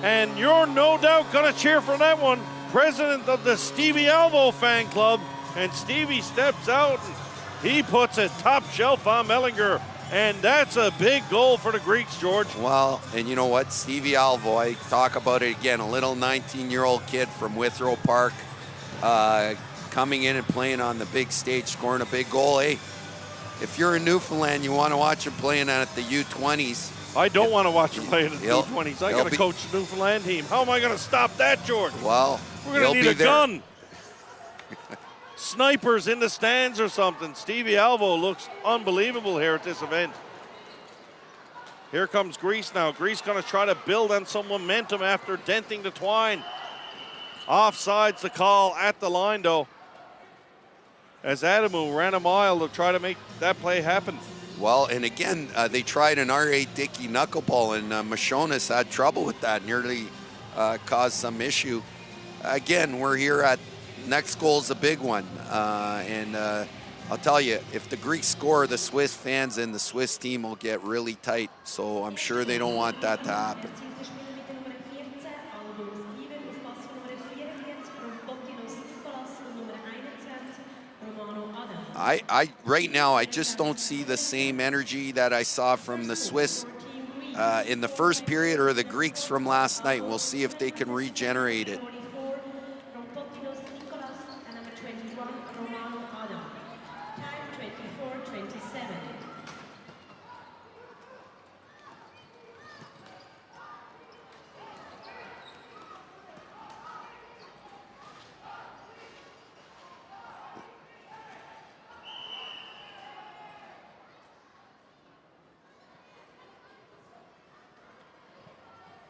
And you're no doubt going to cheer for that one. President of the Stevie Alvo fan club, and Stevie steps out, and he puts a top shelf on Mellinger. And that's a big goal for the Greeks, George. Well, and you know what? Stevie Alvo, I talk about it again, a little 19-year-old kid from Withrow Park, coming in and playing on the big stage, scoring a big goal. Hey, if you're in Newfoundland, you want to watch him playing at the U20s. I don't want to watch him playing at the U20s. I got to coach the Newfoundland team. How am I going to stop that, George? Well, we're going to need a gun. Snipers in the stands or something. Stevie Alvo looks unbelievable here at this event. Here comes Greece now. Greece going to try to build on some momentum after denting the twine. Offside's the call at the line, though, as Adamu ran a mile to try to make that play happen. Well, and again, they tried an R.A. Dickey knuckleball, and Mashonas had trouble with that, nearly caused some issue. Again, we're here at next goal's a big one, and I'll tell you, if the Greeks score, the Swiss fans and the Swiss team will get really tight, so I'm sure they don't want that to happen. Right now, I just don't see the same energy that I saw from the Swiss in the first period or the Greeks from last night. We'll see if they can regenerate it.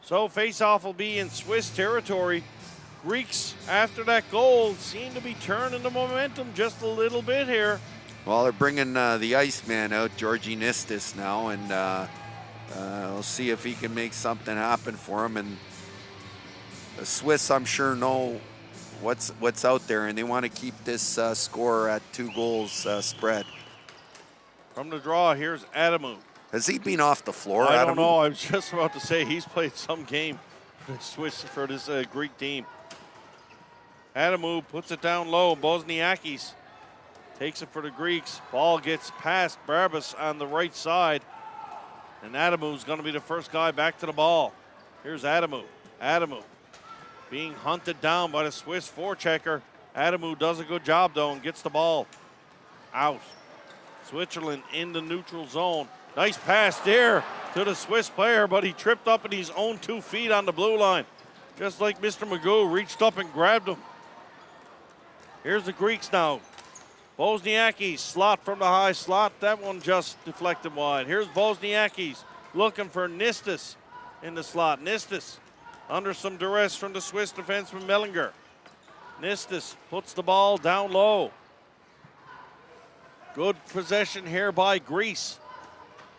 So face-off will be in Swiss territory. Greeks, after that goal, seem to be turning the momentum just a little bit here. Well, they're bringing the Iceman out, Georgi Nistis, now, and we'll see if he can make something happen for him. And the Swiss, I'm sure, know what's out there, and they want to keep this score at 2 goals spread. From the draw, here's Adamu. Has he been off the floor, I Adamu? don't know. I was just about to say he's played some game for this Greek team. Adamu puts it down low. Bosniakis takes it for the Greeks. Ball gets past Barbas on the right side. And Adamu's going to be the first guy back to the ball. Here's Adamu. Adamu being hunted down by the Swiss forechecker. Adamu does a good job, though, and gets the ball out. Switzerland in the neutral zone. Nice pass there to the Swiss player, but he tripped up in his own 2 feet on the blue line. Just like Mr. Magoo reached up and grabbed him. Here's the Greeks now. Bosniakis, slot from the high slot. That one just deflected wide. Here's Bosniakis looking for Nistis in the slot. Nistis under some duress from the Swiss defenseman Mellinger. Nistis puts the ball down low. Good possession here by Greece.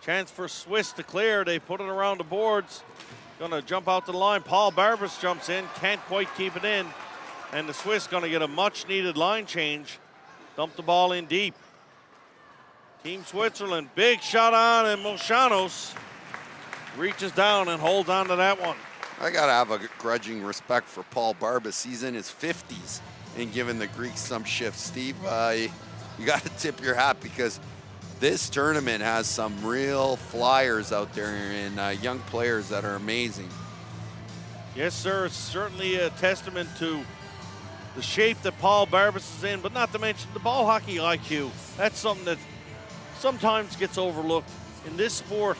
Chance for Swiss to clear. They put it around the boards. Gonna jump out to the line. Paul Barbas jumps in, can't quite keep it in. And the Swiss gonna get a much needed line change. Dump the ball in deep. Team Switzerland, big shot on, and Moshanos reaches down and holds on to that one. I gotta have a grudging respect for Paul Barbas. He's in his 50s and giving the Greeks some shifts. Steve, you gotta tip your hat, because this tournament has some real flyers out there and young players that are amazing. Yes, sir. It's certainly a testament to the shape that Paul Barbas is in, but not to mention the ball hockey IQ. That's something that sometimes gets overlooked. In this sport,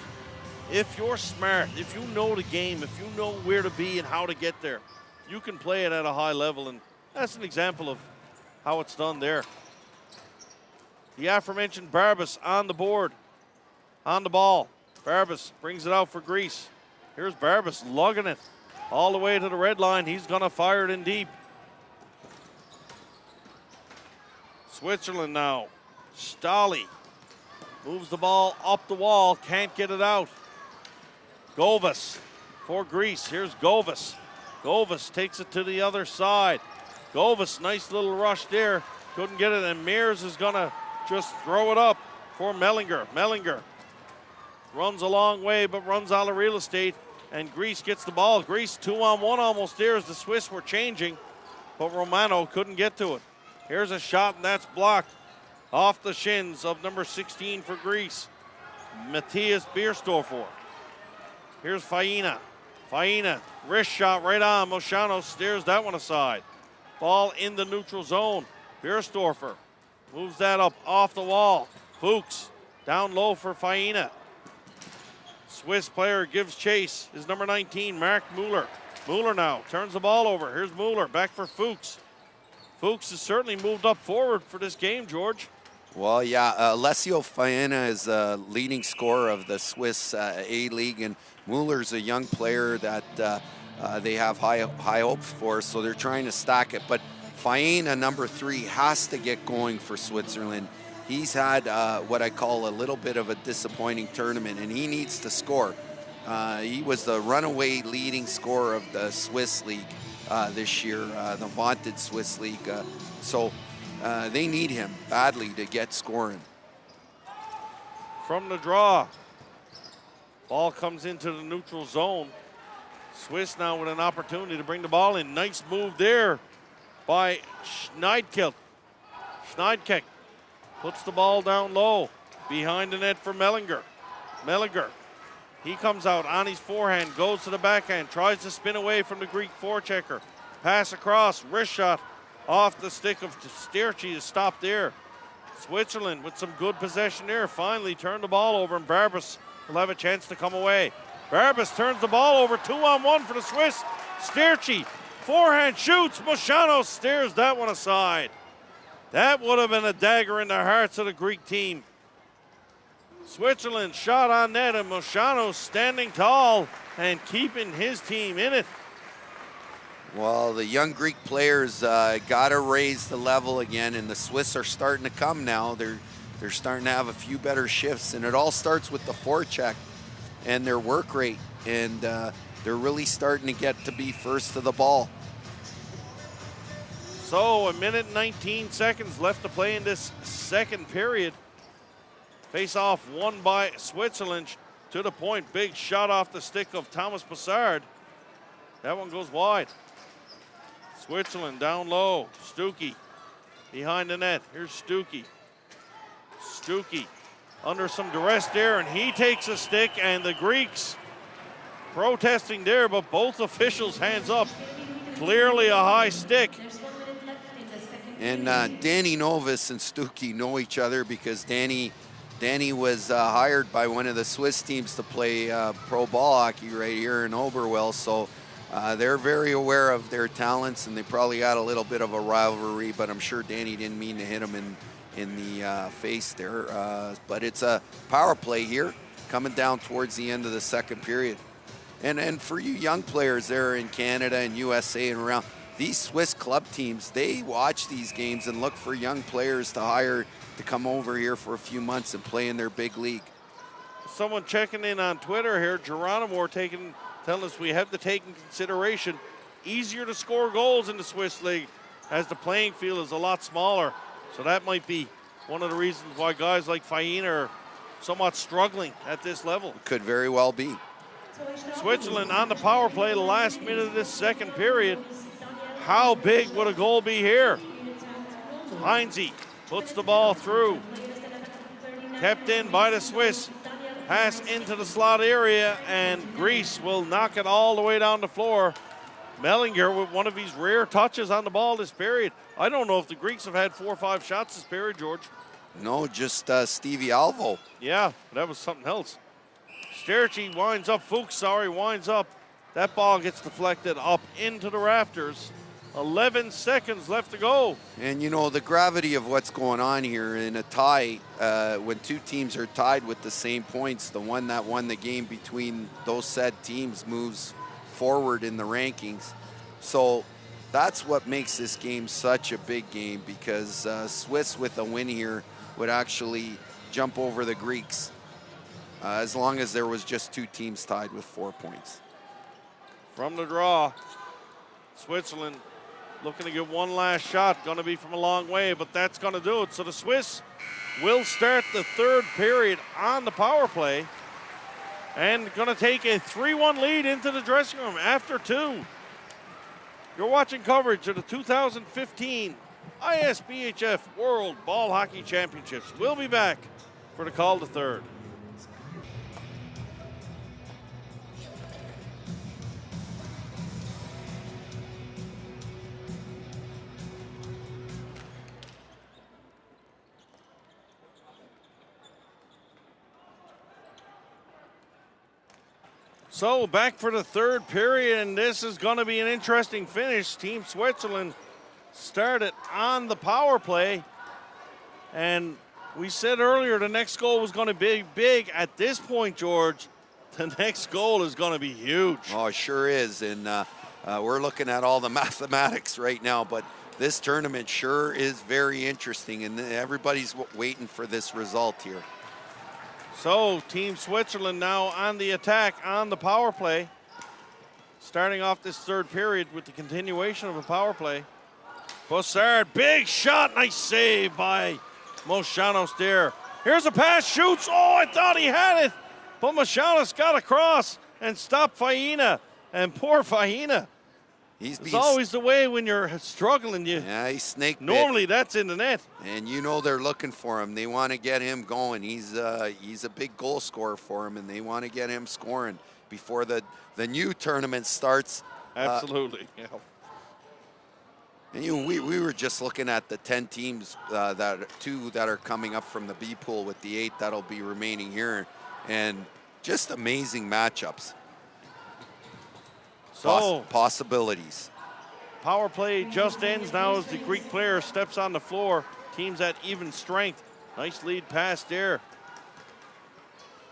if you're smart, if you know the game, if you know where to be and how to get there, you can play it at a high level, and that's an example of how it's done there. The aforementioned Barbas on the board, on the ball. Barbas brings it out for Greece. Here's Barbas lugging it all the way to the red line. He's going to fire it in deep. Switzerland now. Stali moves the ball up the wall, can't get it out. Govas for Greece. Here's Govas. Govas takes it to the other side. Govas, nice little rush there. Couldn't get it, and Mears is going to just throw it up for Mellinger. Mellinger runs a long way, but runs out of real estate, and Greece gets the ball. Greece 2-on-1 almost there as the Swiss were changing, but Romano couldn't get to it. Here's a shot, and that's blocked off the shins of number 16 for Greece, Matthias Bierstoffer. Here's Faina. Faina, wrist shot right on. Moshano steers that one aside. Ball in the neutral zone. Bierstoffer moves that up off the wall. Fuchs down low for Faina. Swiss player gives chase. Is number 19, Mark Mueller. Mueller now turns the ball over. Here's Mueller back for Fuchs. Fuchs has certainly moved up forward for this game, George. Well, yeah, Alessio Faina is a leading scorer of the Swiss A-League, and Mueller's a young player that they have high hopes for, so they're trying to stack it. But Faina, number 3, has to get going for Switzerland. He's had what I call a little bit of a disappointing tournament, and he needs to score. He was the runaway leading scorer of the Swiss League this year, the vaunted Swiss League. So they need him badly to get scoring. From the draw, ball comes into the neutral zone. Swiss now with an opportunity to bring the ball in. Nice move there by Schneidkirk. Schneidkirk puts the ball down low behind the net for Mellinger. Mellinger, he comes out on his forehand, goes to the backhand, tries to spin away from the Greek forechecker. Pass across, wrist shot off the stick of Stierchi to stop there. Switzerland with some good possession there. Finally turned the ball over, and Barbas will have a chance to come away. Barbas turns the ball over, 2-on-1 for the Swiss. Stierchi, forehand shoots. Moshano steers that one aside. That would have been a dagger in the hearts of the Greek team. Switzerland shot on net, and Moshano standing tall and keeping his team in it. Well, the young Greek players got to raise the level again, and the Swiss are starting to come now. They're starting to have a few better shifts, and it all starts with the forecheck and their work rate, and they're really starting to get to be first to the ball. So 1 minute and 19 seconds left to play in this second period. Face-off won by Switzerland to the point. Big shot off the stick of Thomas Passard. That one goes wide. Switzerland down low. Stuckey behind the net. Here's Stuckey. Stuckey under some duress there, and he takes a stick, and the Greeks protesting there, but both officials hands up. Clearly a high stick. And Danny Novus and Stuckey know each other because Danny was hired by one of the Swiss teams to play pro ball hockey right here in Oberwell, so they're very aware of their talents, and they probably got a little bit of a rivalry, but I'm sure Danny didn't mean to hit him in the face there. But it's a power play here coming down towards the end of the second period. And for you young players there in Canada and USA and around, these Swiss club teams, they watch these games and look for young players to hire to come over here for a few months and play in their big league. Someone checking in on Twitter here, Geronimo telling us we have to take in consideration easier to score goals in the Swiss league as the playing field is a lot smaller. So that might be one of the reasons why guys like Faina are somewhat struggling at this level. Could very well be. Switzerland on the power play the last minute of this second period. How big would a goal be here? Heinze puts the ball through. Kept in by the Swiss. Pass into the slot area, and Greece will knock it all the way down the floor. Mellinger with one of his rare touches on the ball this period. I don't know if the Greeks have had 4 or 5 shots this period, George. No, just Stevie Alvo. Yeah, that was something else. Sterchi winds up, Fuchs winds up. That ball gets deflected up into the rafters. 11 seconds left to go. And you know, the gravity of what's going on here in a tie, when two teams are tied with the same points, the one that won the game between those said teams moves forward in the rankings. So that's what makes this game such a big game, because Swiss with a win here would actually jump over the Greeks as long as there was just two teams tied with 4 points. From the draw, Switzerland looking to get one last shot, going to be from a long way, but that's going to do it. So the Swiss will start the third period on the power play and going to take a 3-1 lead into the dressing room after 2. You're watching coverage of the 2015 ISBHF World Ball Hockey Championships. We'll be back for the call to third. So back for the third period, and this is going to be an interesting finish. Team Switzerland started on the power play, and we said earlier the next goal was going to be big. At this point, George, the next goal is going to be huge. Oh, it sure is, and we're looking at all the mathematics right now, but this tournament sure is very interesting, and everybody's waiting for this result here. So Team Switzerland now on the attack on the power play. Starting off this third period with the continuation of a power play. Bossard, big shot, nice save by Moshanos there. Here's a pass, shoots, oh, I thought he had it. But Moshanos got across and stopped Faina. And poor Faina. It's always the way when you're struggling. Yeah, he's snake bit. Normally that's in the net. And you know they're looking for him. They want to get him going. He's a big goal scorer for him, and they want to get him scoring before the new tournament starts. Absolutely. Yeah. And we were just looking at the 10 teams, two that are coming up from the B pool with the 8 that'll be remaining here, and just amazing matchups. So possibilities. Power play just ends now as the Greek player steps on the floor. Teams at even strength. Nice lead pass there.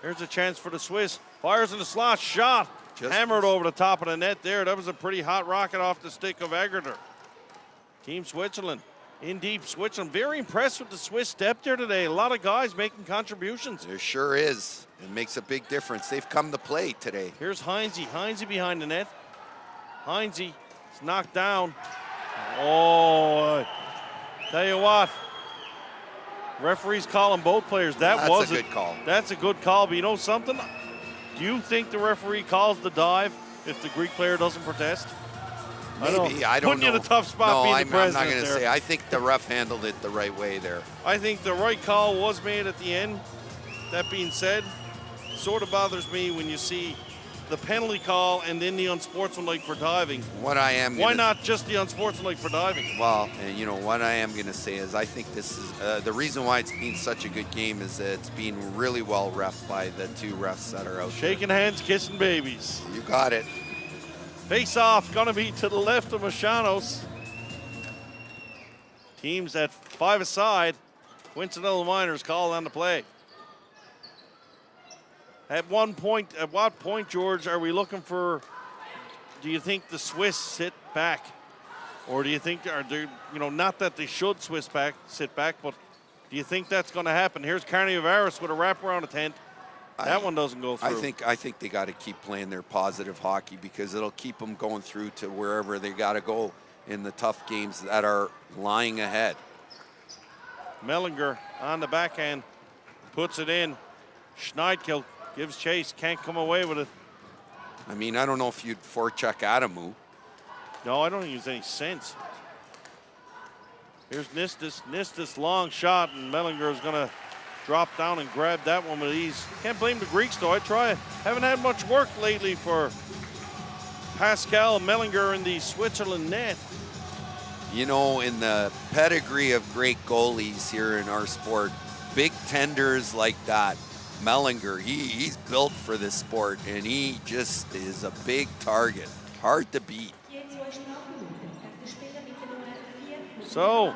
Here's a chance for the Swiss. Fires in the slot, shot. hammered over the top of the net there. That was a pretty hot rocket off the stick of Egerter. Team Switzerland in deep. Switzerland very impressed with the Swiss depth there today. A lot of guys making contributions. There sure is. It makes a big difference. They've come to play today. Here's Heinze. Heinze behind the net. Heinze is knocked down. Oh, tell you what. Referee's calling both players. That's a good call. That's a good call. But you know something? Do you think the referee calls the dive if the Greek player doesn't protest? Maybe. I don't know. Putting you in a tough spot being the president. I'm not going to say. I think the ref handled it the right way there. I think the right call was made at the end. That being said, it sort of bothers me when you see the penalty call and then the unsportsmanlike for diving. Why not just the unsportsmanlike for diving? Well, and you know what I am going to say is I think this is the reason why it's been such a good game is that it's been really well reffed by the two refs that are out Shaking hands, kissing babies. You got it. Face off, gonna be to the left of Mashanos. Teams at 5 aside. Coincidental Miners call on the play. At what point, George, are we looking for, do you think the Swiss sit back? Or do you think, not that they should sit back, but do you think that's going to happen? Here's Carnivores with a wraparound attempt. That one doesn't go through. I think they got to keep playing their positive hockey because it'll keep them going through to wherever they got to go in the tough games that are lying ahead. Mellinger on the backhand, puts it in. Schneidkill gives chase, can't come away with it. I mean, I don't know if you'd forecheck Adamu. No, I don't think there's any sense. Here's Nistis. Nistis long shot, and Mellinger is going to drop down and grab that one with ease. Can't blame the Greeks, though. Haven't had much work lately for Pascal Mellinger in the Switzerland net. You know, in the pedigree of great goalies here in our sport, big tenders like that, Mellinger, he's built for this sport, and he just is a big target. Hard to beat. So,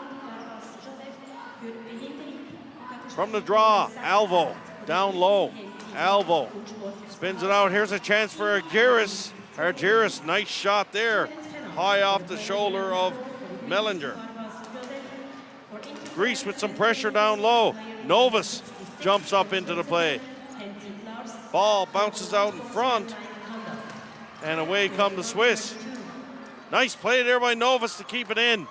from the draw, Alvo, down low. Alvo spins it out. Here's a chance for Argyris. Argyris, nice shot there. High off the shoulder of Mellinger. Greece with some pressure down low. Novus jumps up into the play. Ball bounces out in front. And away come the Swiss. Nice play there by Novus to keep it in.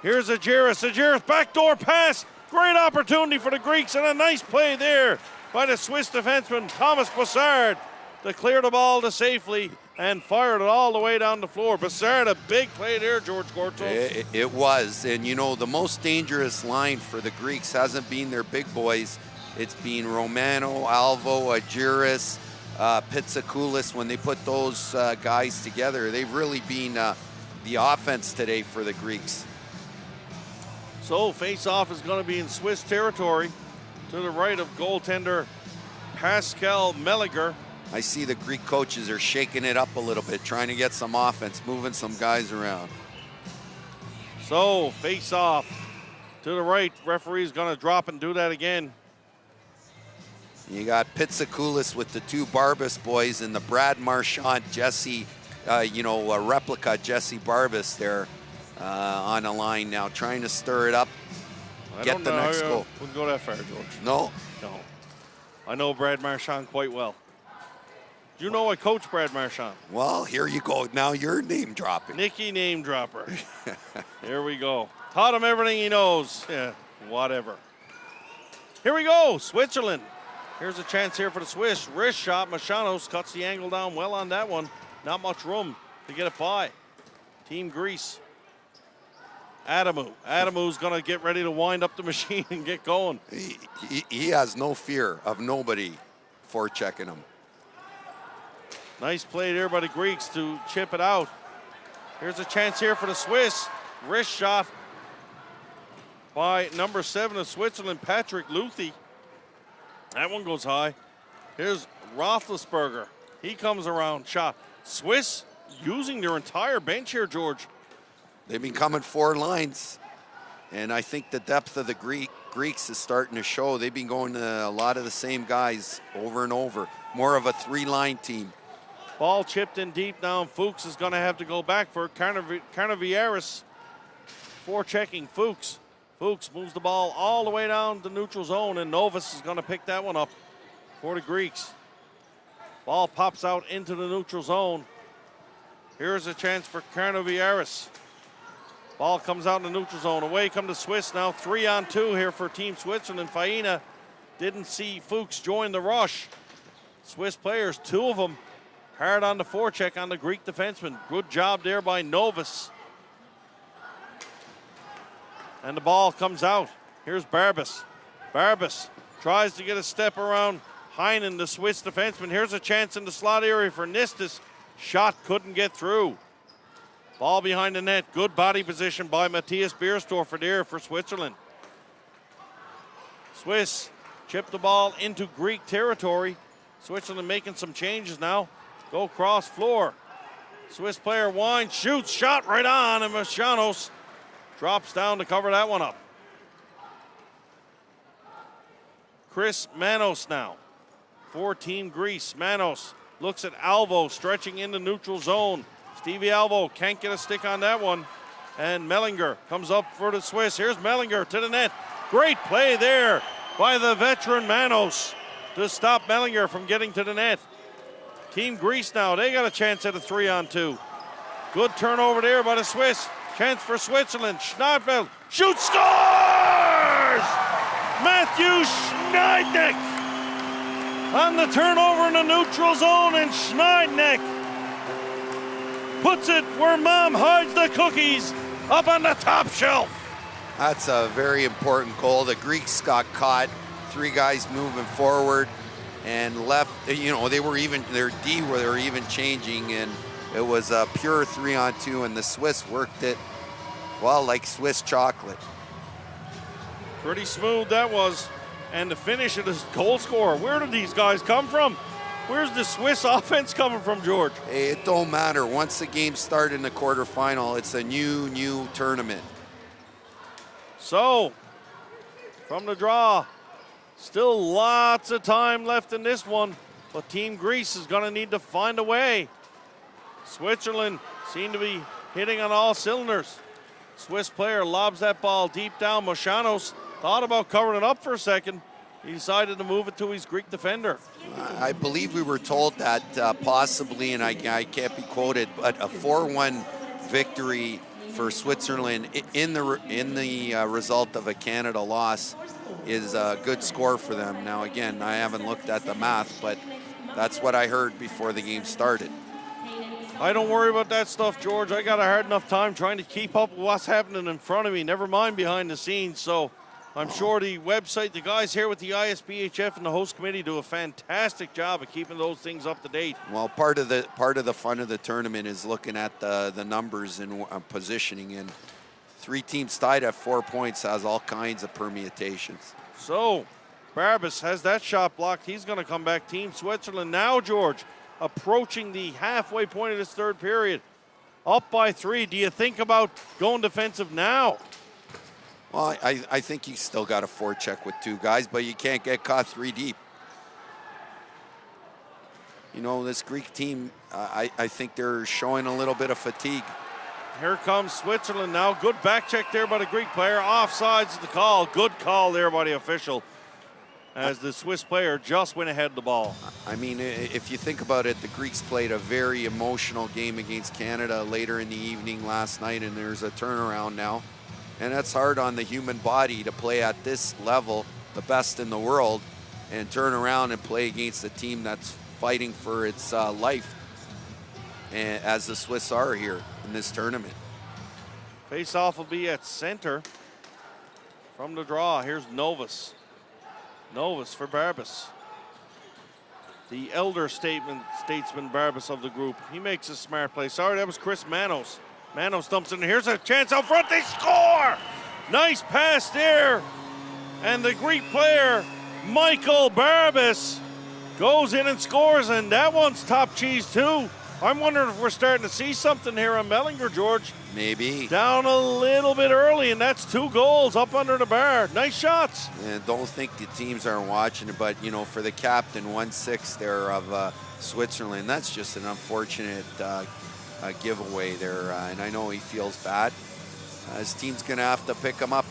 Here's Argyris. Argyris backdoor pass. Great opportunity for the Greeks, and a nice play there by the Swiss defenseman, Thomas Bossard, to clear the ball to safely and fired it all the way down the floor. Bossard, a big play there, George Gortos. It was, and you know, the most dangerous line for the Greeks hasn't been their big boys. It's been Romano, Alvo, Argyris, Pitsakoulis. When they put those guys together, they've really been the offense today for the Greeks. So face-off is going to be in Swiss territory to the right of goaltender Pascal Mellinger. I see the Greek coaches are shaking it up a little bit, trying to get some offense, moving some guys around. So face-off to the right. Referee's going to drop and do that again. You got Pitsakoulis with the two Barbas boys and the Brad Marchand, Jesse, a replica Jesse Barbas there. On a line now, trying to stir it up, get the next goal. Wouldn't go that far, George. No. I know Brad Marchand quite well. Do you know I coach Brad Marchand? Well, here you go. Now you're name dropping. Nicky name dropper. Here we go. Taught him everything he knows. Yeah, whatever. Here we go, Switzerland. Here's a chance here for the Swiss. Wrist shot. Mashanos cuts the angle down well on that one. Not much room to get it by. Team Greece. Adamu's going to get ready to wind up the machine and get going. He has no fear of nobody forechecking him. Nice play there by the Greeks to chip it out. Here's a chance here for the Swiss. Wrist shot by number 7 of Switzerland, Patrick Luthi. That one goes high. Here's Roethlisberger. He comes around, shot. Swiss using their entire bench here, George. They've been coming 4 lines, and I think the depth of the Greeks is starting to show. They've been going to a lot of the same guys over and over. More of a 3-line team. Ball chipped in deep now, and Fuchs is going to have to go back for Carnavieras. Forechecking Fuchs. Fuchs moves the ball all the way down the neutral zone, and Novus is going to pick that one up for the Greeks. Ball pops out into the neutral zone. Here's a chance for Carnavieras. Ball comes out in the neutral zone. Away come the Swiss now. 3-on-2 here for Team Switzerland. Faina didn't see Fuchs join the rush. Swiss players, 2 of them, hard on the forecheck on the Greek defenseman. Good job there by Novus. And the ball comes out. Here's Barbas. Barbas tries to get a step around Heinen, the Swiss defenseman. Here's a chance in the slot area for Nistis. Shot couldn't get through. Ball behind the net. Good body position by Matthias Biersdorfer there for Switzerland. Swiss chip the ball into Greek territory. Switzerland making some changes now. Go cross floor. Swiss player winds, shoots, shot right on, and Mashanos drops down to cover that one up. Chris Manos now for Team Greece. Manos looks at Alvo stretching in the neutral zone. Stevie Alvo can't get a stick on that one. And Mellinger comes up for the Swiss. Here's Mellinger to the net. Great play there by the veteran Manos to stop Mellinger from getting to the net. Team Greece now, they got a chance at a 3-on-2. Good turnover there by the Swiss. Chance for Switzerland. Schneidfeld shoots, scores! Matthew Schneidneck on the turnover in the neutral zone, and Schneidneck puts it where mom hides the cookies, up on the top shelf. That's a very important goal. The Greeks got caught. 3 guys moving forward and left. You know, they were even, their D where they were even changing, and it was a pure 3-on-2, and the Swiss worked it, well, like Swiss chocolate. Pretty smooth that was. And the finish of this goal scorer. Where did these guys come from? Where's the Swiss offense coming from, George? Hey, it don't matter. Once the game started in the quarterfinal, it's a new tournament. So, from the draw, still lots of time left in this one, but Team Greece is going to need to find a way. Switzerland seem to be hitting on all cylinders. Swiss player lobs that ball deep down. Moshanos thought about covering it up for a second. He decided to move it to his Greek defender. I believe we were told that possibly, and I can't be quoted, but a 4-1 victory for Switzerland in the result of a Canada loss is a good score for them. Now, again, I haven't looked at the math, but that's what I heard before the game started. I don't worry about that stuff, George. I got a hard enough time trying to keep up with what's happening in front of me, never mind behind the scenes. So I'm sure the website, the guys here with the ISBHF and the host committee do a fantastic job of keeping those things up to date. Well, part of the fun of the tournament is looking at the numbers and positioning, and 3 teams tied at 4 points has all kinds of permutations. So Barbas has that shot blocked. He's going to come back. Team Switzerland now, George, approaching the halfway point of this third period. Up by 3. Do you think about going defensive now? Well, I think you still got a forecheck with 2 guys, but you can't get caught 3 deep. You know, this Greek team, I think they're showing a little bit of fatigue. Here comes Switzerland now. Good back check there by the Greek player. Offsides is the call. Good call there by the official, as the Swiss player just went ahead of the ball. I mean, if you think about it, the Greeks played a very emotional game against Canada later in the evening last night, and there's a turnaround now. And that's hard on the human body to play at this level, the best in the world, and turn around and play against a team that's fighting for its life, and as the Swiss are here in this tournament. Face-off will be at center from the draw. Here's Novus. Novus for Barbas. The elder statesman Barbas of the group. He makes a smart play. Sorry, that was Chris Manos. Manos dumps in. Here's a chance out front. They score! Nice pass there. And the Greek player, Michael Barbas, goes in and scores. And that one's top cheese, too. I'm wondering if we're starting to see something here on Mellinger, George. Maybe. Down a little bit early, and that's 2 goals up under the bar. Nice shots. And don't think the teams aren't watching it, but, you know, for the captain, 1-6 there of Switzerland, that's just an unfortunate giveaway there. And I know he feels bad. His team's going to have to pick him up.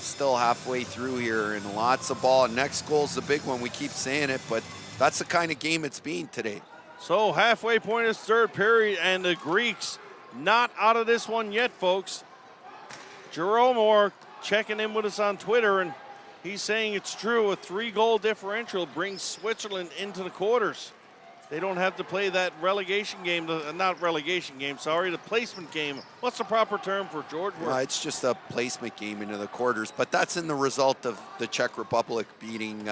Still halfway through here, and lots of ball. Next goal's the big one. We keep saying it, but that's the kind of game it's been today. So halfway point is third period, and the Greeks not out of this one yet, folks. Jerome Orr checking in with us on Twitter, and he's saying it's true. A 3-goal differential brings Switzerland into the quarters. They don't have to play that relegation game, not relegation game, sorry, the placement game. What's the proper term for George? It's just a placement game into the quarters, but that's in the result of the Czech Republic beating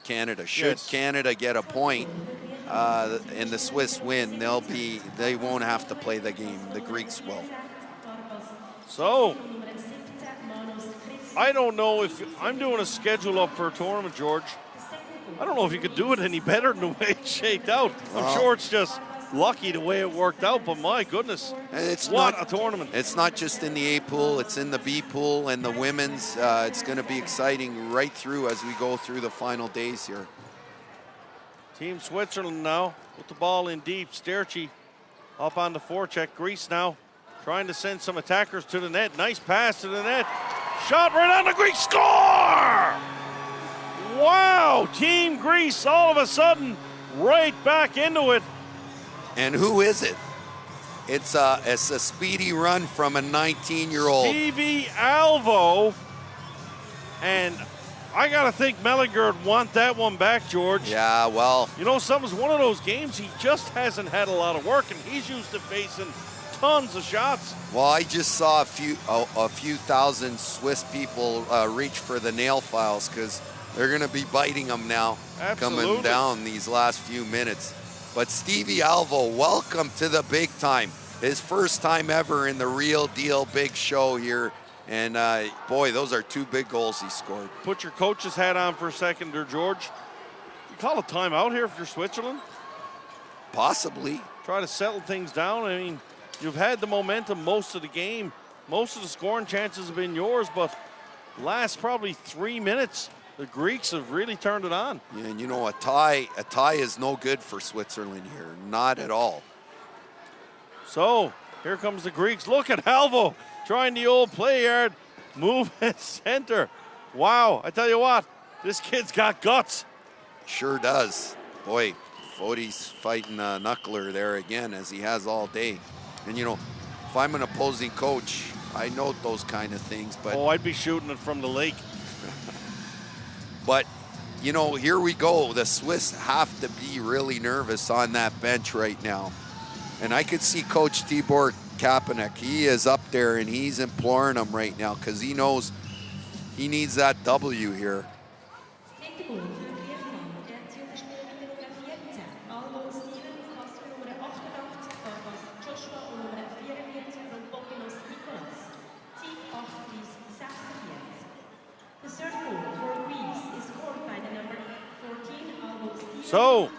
Canada. Should Canada get a point and the Swiss win, they won't have to play the game. The Greeks will. So, I don't know if I'm doing a schedule up for a tournament, George. I don't know if you could do it any better than the way it shaked out. I'm sure it's just lucky the way it worked out, but my goodness, what a tournament. It's not just in the A pool, it's in the B pool and the women's. It's going to be exciting right through as we go through the final days here. Team Switzerland now with the ball in deep. Sterchi up on the forecheck. Greece now trying to send some attackers to the net. Nice pass to the net. Shot right on the Greek. Score! Wow, Team Greece all of a sudden right back into it. And who is it? It's a speedy run from a 19-year-old. Stevie Alvo. And I got to think Mellinger would want that one back, George. Yeah, well. You know, something's one of those games he just hasn't had a lot of work, and he's used to facing tons of shots. Well, I just saw a few thousand Swiss people reach for the nail files because they're going to be biting them now. Absolutely. Coming down these last few minutes. But Stevie Alvo, welcome to the big time. His first time ever in the real deal big show here. And boy, those are 2 big goals he scored. Put your coach's hat on for a second there, George. You call a timeout here if you're Switzerland? Possibly. Try to settle things down. I mean, you've had the momentum most of the game. Most of the scoring chances have been yours, but last probably 3 minutes, the Greeks have really turned it on. Yeah, and you know, a tie is no good for Switzerland here. Not at all. So, here comes the Greeks. Look at Alvo trying the old play yard. Move at center. Wow, I tell you what, this kid's got guts. Sure does. Boy, Fode's fighting a knuckler there again, as he has all day. And, you know, if I'm an opposing coach, I note those kind of things. But I'd be shooting it from the lake. But, you know, here we go. The Swiss have to be really nervous on that bench right now. And I could see Coach Tibor Kapanek. He is up there, and he's imploring them right now because he knows he needs that W here. So,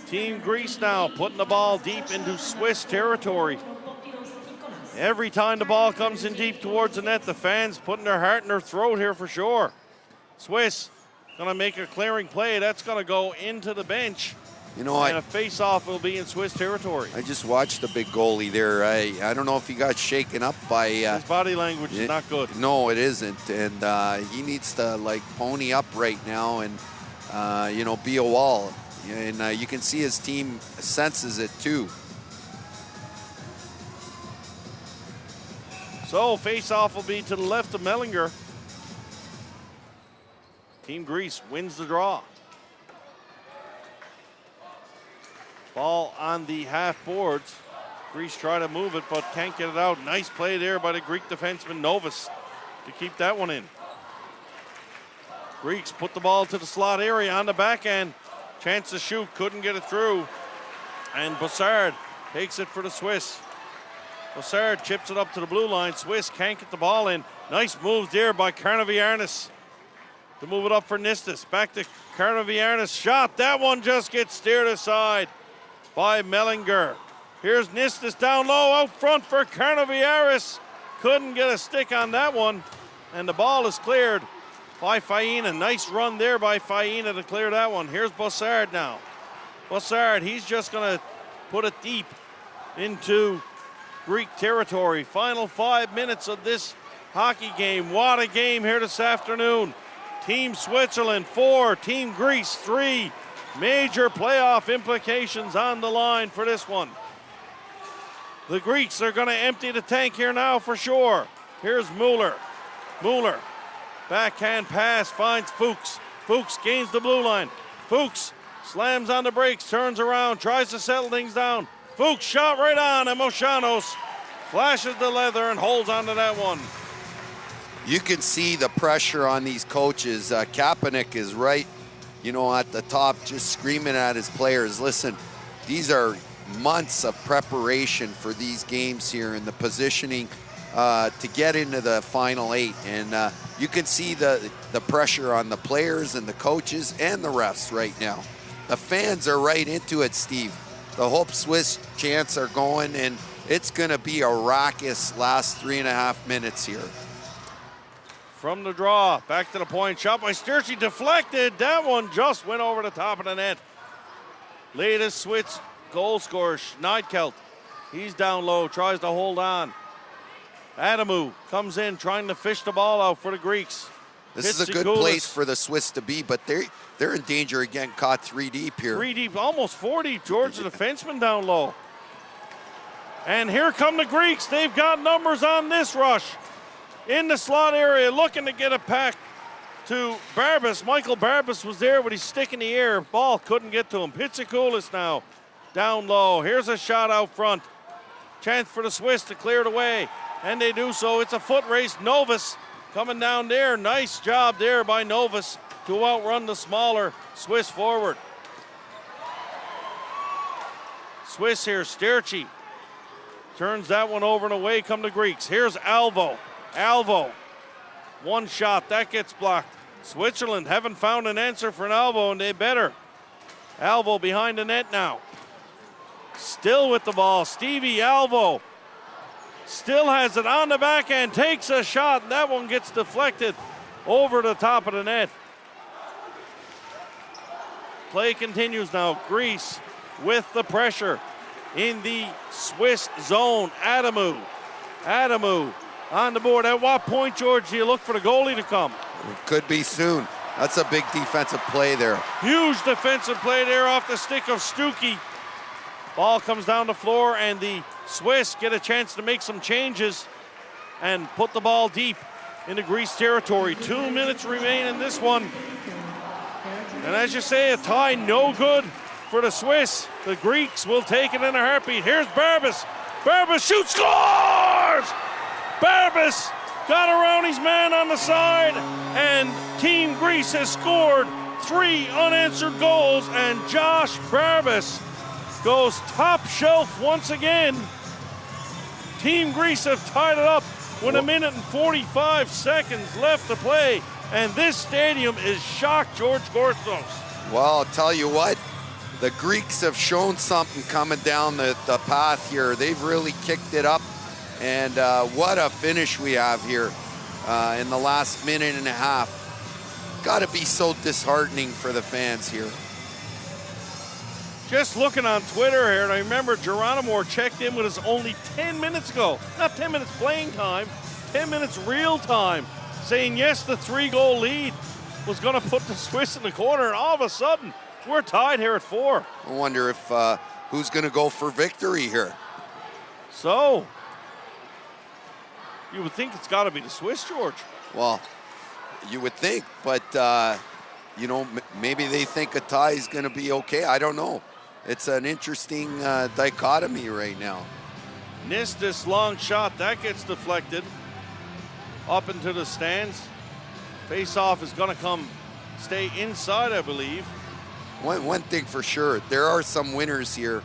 Team Greece now putting the ball deep into Swiss territory. Every time the ball comes in deep towards the net, the fans putting their heart in their throat here for sure. Swiss going to make a clearing play. That's going to go into the bench. You know, and a face-off will be in Swiss territory. I just watched the big goalie there. I don't know if he got shaken up by... his body language is not good. No, it isn't. And he needs to, like, pony up right now and, you know, be a wall. And you can see his team senses it too. So face-off will be to the left of Mellinger. Team Greece wins the draw. Ball on the half boards. Greece try to move it, but can't get it out. Nice play there by the Greek defenseman Novus to keep that one in. Greeks put the ball to the slot area on the back end. Chance to shoot, couldn't get it through. And Bossard takes it for the Swiss. Bossard chips it up to the blue line. Swiss can't get the ball in. Nice move there by Karnaviarnis to move it up for Nistis. Back to Karnaviarnis. Shot. That one just gets steered aside by Mellinger. Here's Nistis down low, out front for Carnaviaris. Couldn't get a stick on that one. And the ball is cleared by Faina. Nice run there by Faina to clear that one. Here's Bossard now. Bossard, he's just going to put it deep into Greek territory. Final 5 minutes of this hockey game. What a game here this afternoon. Team Switzerland 4, Team Greece 3. Major playoff implications on the line for this one. The Greeks are going to empty the tank here now for sure. Here's Mueller. Mueller, backhand pass, finds Fuchs. Fuchs gains the blue line. Fuchs slams on the brakes, turns around, tries to settle things down. Fuchs shot right on, and Moshanos flashes the leather and holds onto that one. You can see the pressure on these coaches. Kapanik is right, at the top, just screaming at his players. Listen, these are months of preparation for these games here and the positioning to get into the final 8. And you can see the pressure on the players and the coaches and the refs right now. The fans are right into it, Steve. The Hope Swiss chants are going, and it's going to be a raucous last 3.5 minutes here. From the draw, back to the point, shot by Sturchy, deflected. That one just went over the top of the net. Latest Swiss goal scorer, Schneidkelt. He's down low, tries to hold on. Adamu comes in, trying to fish the ball out for the Greeks. This is a good place for the Swiss to be, but they're in danger of getting caught 3 deep here. 3 deep, almost 4 deep. George, the defenseman down low. And here come the Greeks. They've got numbers on this rush. In the slot area, looking to get a pack to Barbas. Michael Barbas was there with his stick in the air. Ball couldn't get to him. Pitsakoulis now down low. Here's a shot out front. Chance for the Swiss to clear it away. And they do so. It's a foot race. Novus coming down there. Nice job there by Novus to outrun the smaller Swiss forward. Swiss here, Sterchi. Turns that one over and away come the Greeks. Here's Alvo. Alvo, one shot, that gets blocked. Switzerland haven't found an answer for an Alvo, and they better. Alvo behind the net now. Still with the ball, Stevie Alvo. Still has it on the backhand, takes a shot, and that one gets deflected over the top of the net. Play continues now. Greece with the pressure in the Swiss zone. Adamu on the board. At what point, George, do you look for the goalie to come? It could be soon. That's a big defensive play there. Huge defensive play there off the stick of Stuckey. Ball comes down the floor, and the Swiss get a chance to make some changes and put the ball deep into Greece territory. 2 minutes remain in this one. And as you say, a tie no good for the Swiss. The Greeks will take it in a heartbeat. Here's Barbas. Barbas shoots, scores! Barbas got around his man on the side, and Team Greece has scored 3 unanswered goals, and Josh Barbas goes top shelf once again. Team Greece have tied it up with 1 minute and 45 seconds left to play, and this stadium is shocked, George Gorstos. Well, I'll tell you what, the Greeks have shown something coming down the path here. They've really kicked it up, and what a finish we have here in the last minute and a half. Got to be so disheartening for the fans here. Just looking on Twitter here, and I remember Geronimo checked in with us only 10 minutes ago. Not 10 minutes playing time, 10 minutes real time, saying yes, the 3-goal lead was going to put the Swiss in the corner, and all of a sudden, we're tied here at 4. I wonder if who's going to go for victory here. So, you would think it's got to be the Swiss, George. Well, you would think, but maybe they think a tie is going to be okay. I don't know. It's an interesting dichotomy right now. Nistis long shot, that gets deflected up into the stands. Face-off is going to stay inside, I believe. One thing for sure, there are some winners here.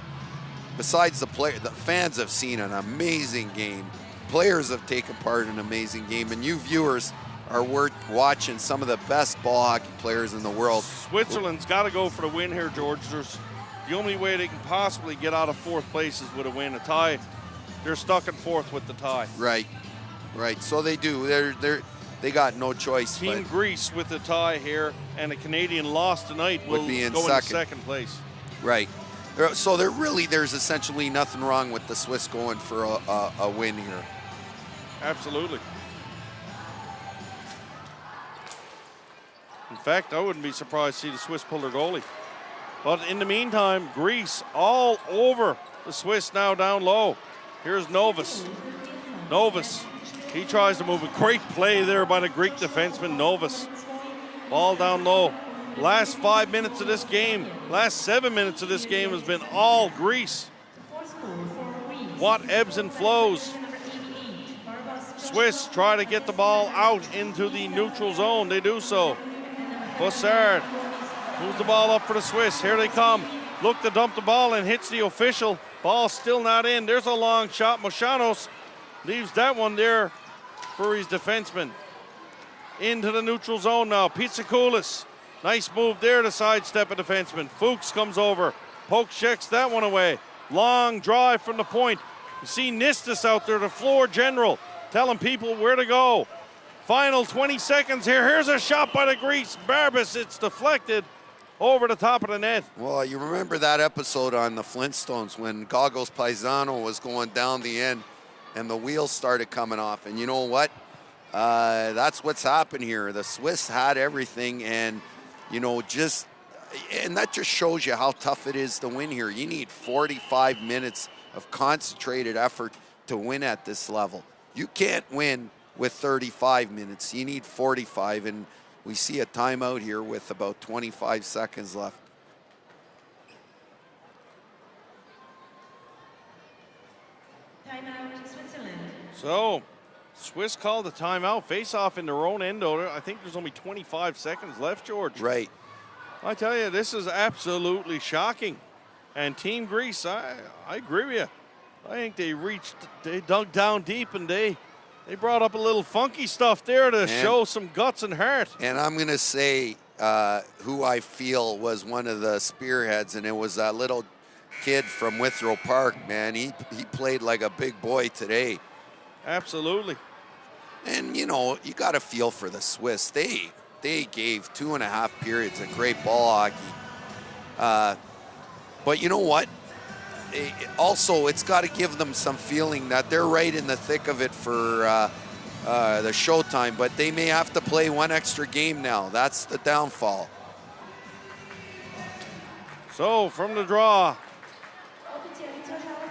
Besides the fans have seen an amazing game. Players have taken part in an amazing game, and you viewers are watching some of the best ball hockey players in the world. Switzerland's got to go for the win here, George. There's the only way they can possibly get out of fourth place is with a win. A tie, they're stuck in fourth with the tie. Right. So they do. They got no choice. Team Greece with the tie here, and a Canadian loss tonight will be in go second. in second place. Right. So there's essentially nothing wrong with the Swiss going for a win here. Absolutely. In fact, I wouldn't be surprised to see the Swiss pull their goalie. But in the meantime, Greece all over the Swiss now down low. Here's Novus. He tries to move. A great play there by the Greek defenseman, Novus. Ball down low. Last 5 minutes of this game, last 7 minutes of this game has been all Greece. What ebbs and flows. Swiss try to get the ball out into the neutral zone. They do so. Bossard moves the ball up for the Swiss. Here they come. Look to dump the ball and hits the official. Ball still not in. There's a long shot. Moshanos leaves that one there for his defenseman. Into the neutral zone now. Pitsakoulis. Nice move there to sidestep a defenseman. Fuchs comes over. Poke checks that one away. Long drive from the point. You see Nistis out there, the floor general, telling people where to go. Final 20 seconds here. Here's a shot by the Greece. Barbas, it's deflected over the top of the net. Well, you remember that episode on the Flintstones when Goggles Paisano was going down the end and the wheels started coming off. And you know what? That's what's happened here. The Swiss had everything, and, and that just shows you how tough it is to win here. You need 45 minutes of concentrated effort to win at this level. You can't win with 35 minutes. You need 45, and we see a timeout here with about 25 seconds left. Timeout, Switzerland. So, Swiss called the timeout. Face off in their own end. I think there's only 25 seconds left, George. Right. I tell you, this is absolutely shocking. And Team Greece, I agree with you. I think they dug down deep, and they brought up a little funky stuff there to show some guts and heart. And I'm going to say who I feel was one of the spearheads, and it was that little kid from Withrow Park, man. He played like a big boy today. Absolutely. And, you got to feel for the Swiss. They gave 2.5 periods of great ball hockey. But you know what? Also, it's got to give them some feeling that they're right in the thick of it for the showtime, but they may have to play one extra game now. That's the downfall. So, from the draw,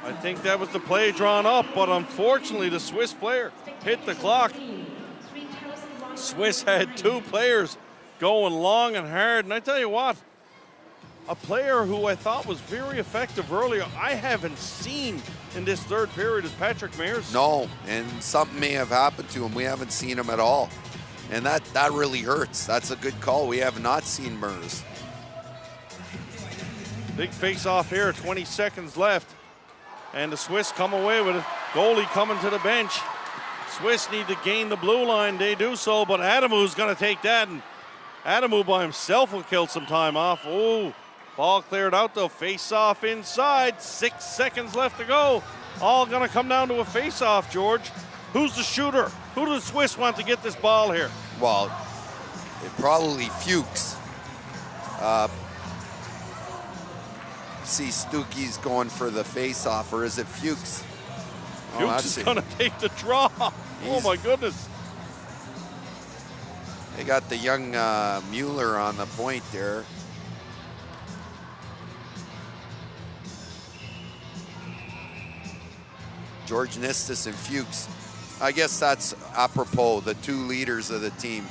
I think that was the play drawn up, but unfortunately the Swiss player hit the clock. Swiss had 2 players going long and hard, and I tell you what, a player who I thought was very effective earlier, I haven't seen in this third period is Patrick Mears. No, and something may have happened to him. We haven't seen him at all. And that really hurts. That's a good call. We have not seen Mears. Big face-off here, 20 seconds left. And the Swiss come away with it. Goalie coming to the bench. Swiss need to gain the blue line. They do so, but Adamu's going to take that. And Adamu by himself will kill some time off. Oh. Ball cleared out, though. Face-off inside. 6 seconds left to go. All going to come down to a face-off, George. Who's the shooter? Who do the Swiss want to get this ball here? Well, it probably Fuchs. See, Stuckey's going for the face-off, or is it Fuchs? Fuchs is going to take the draw. Oh, my goodness. They got the young Mueller on the point there. George Nistis and Fuchs. I guess that's apropos, the 2 leaders of the team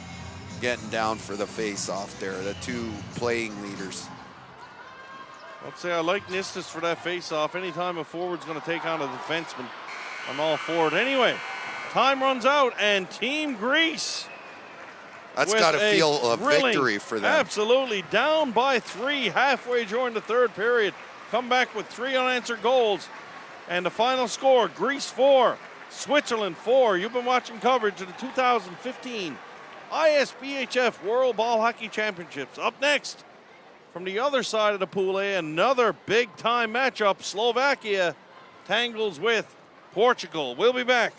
getting down for the face-off there, the 2 playing leaders. I'd say I like Nistis for that face-off. Anytime a forward's going to take on a defenseman, I'm all for it. Anyway, time runs out, and Team Greece. That's got to feel a victory for them. Absolutely. Down by 3 halfway during the third period. Come back with 3 unanswered goals. And the final score, Greece 4, Switzerland 4. You've been watching coverage of the 2015 ISBHF World Ball Hockey Championships. Up next, From the other side of the Pool A, another big-time matchup. Slovakia tangles with Portugal. We'll be back.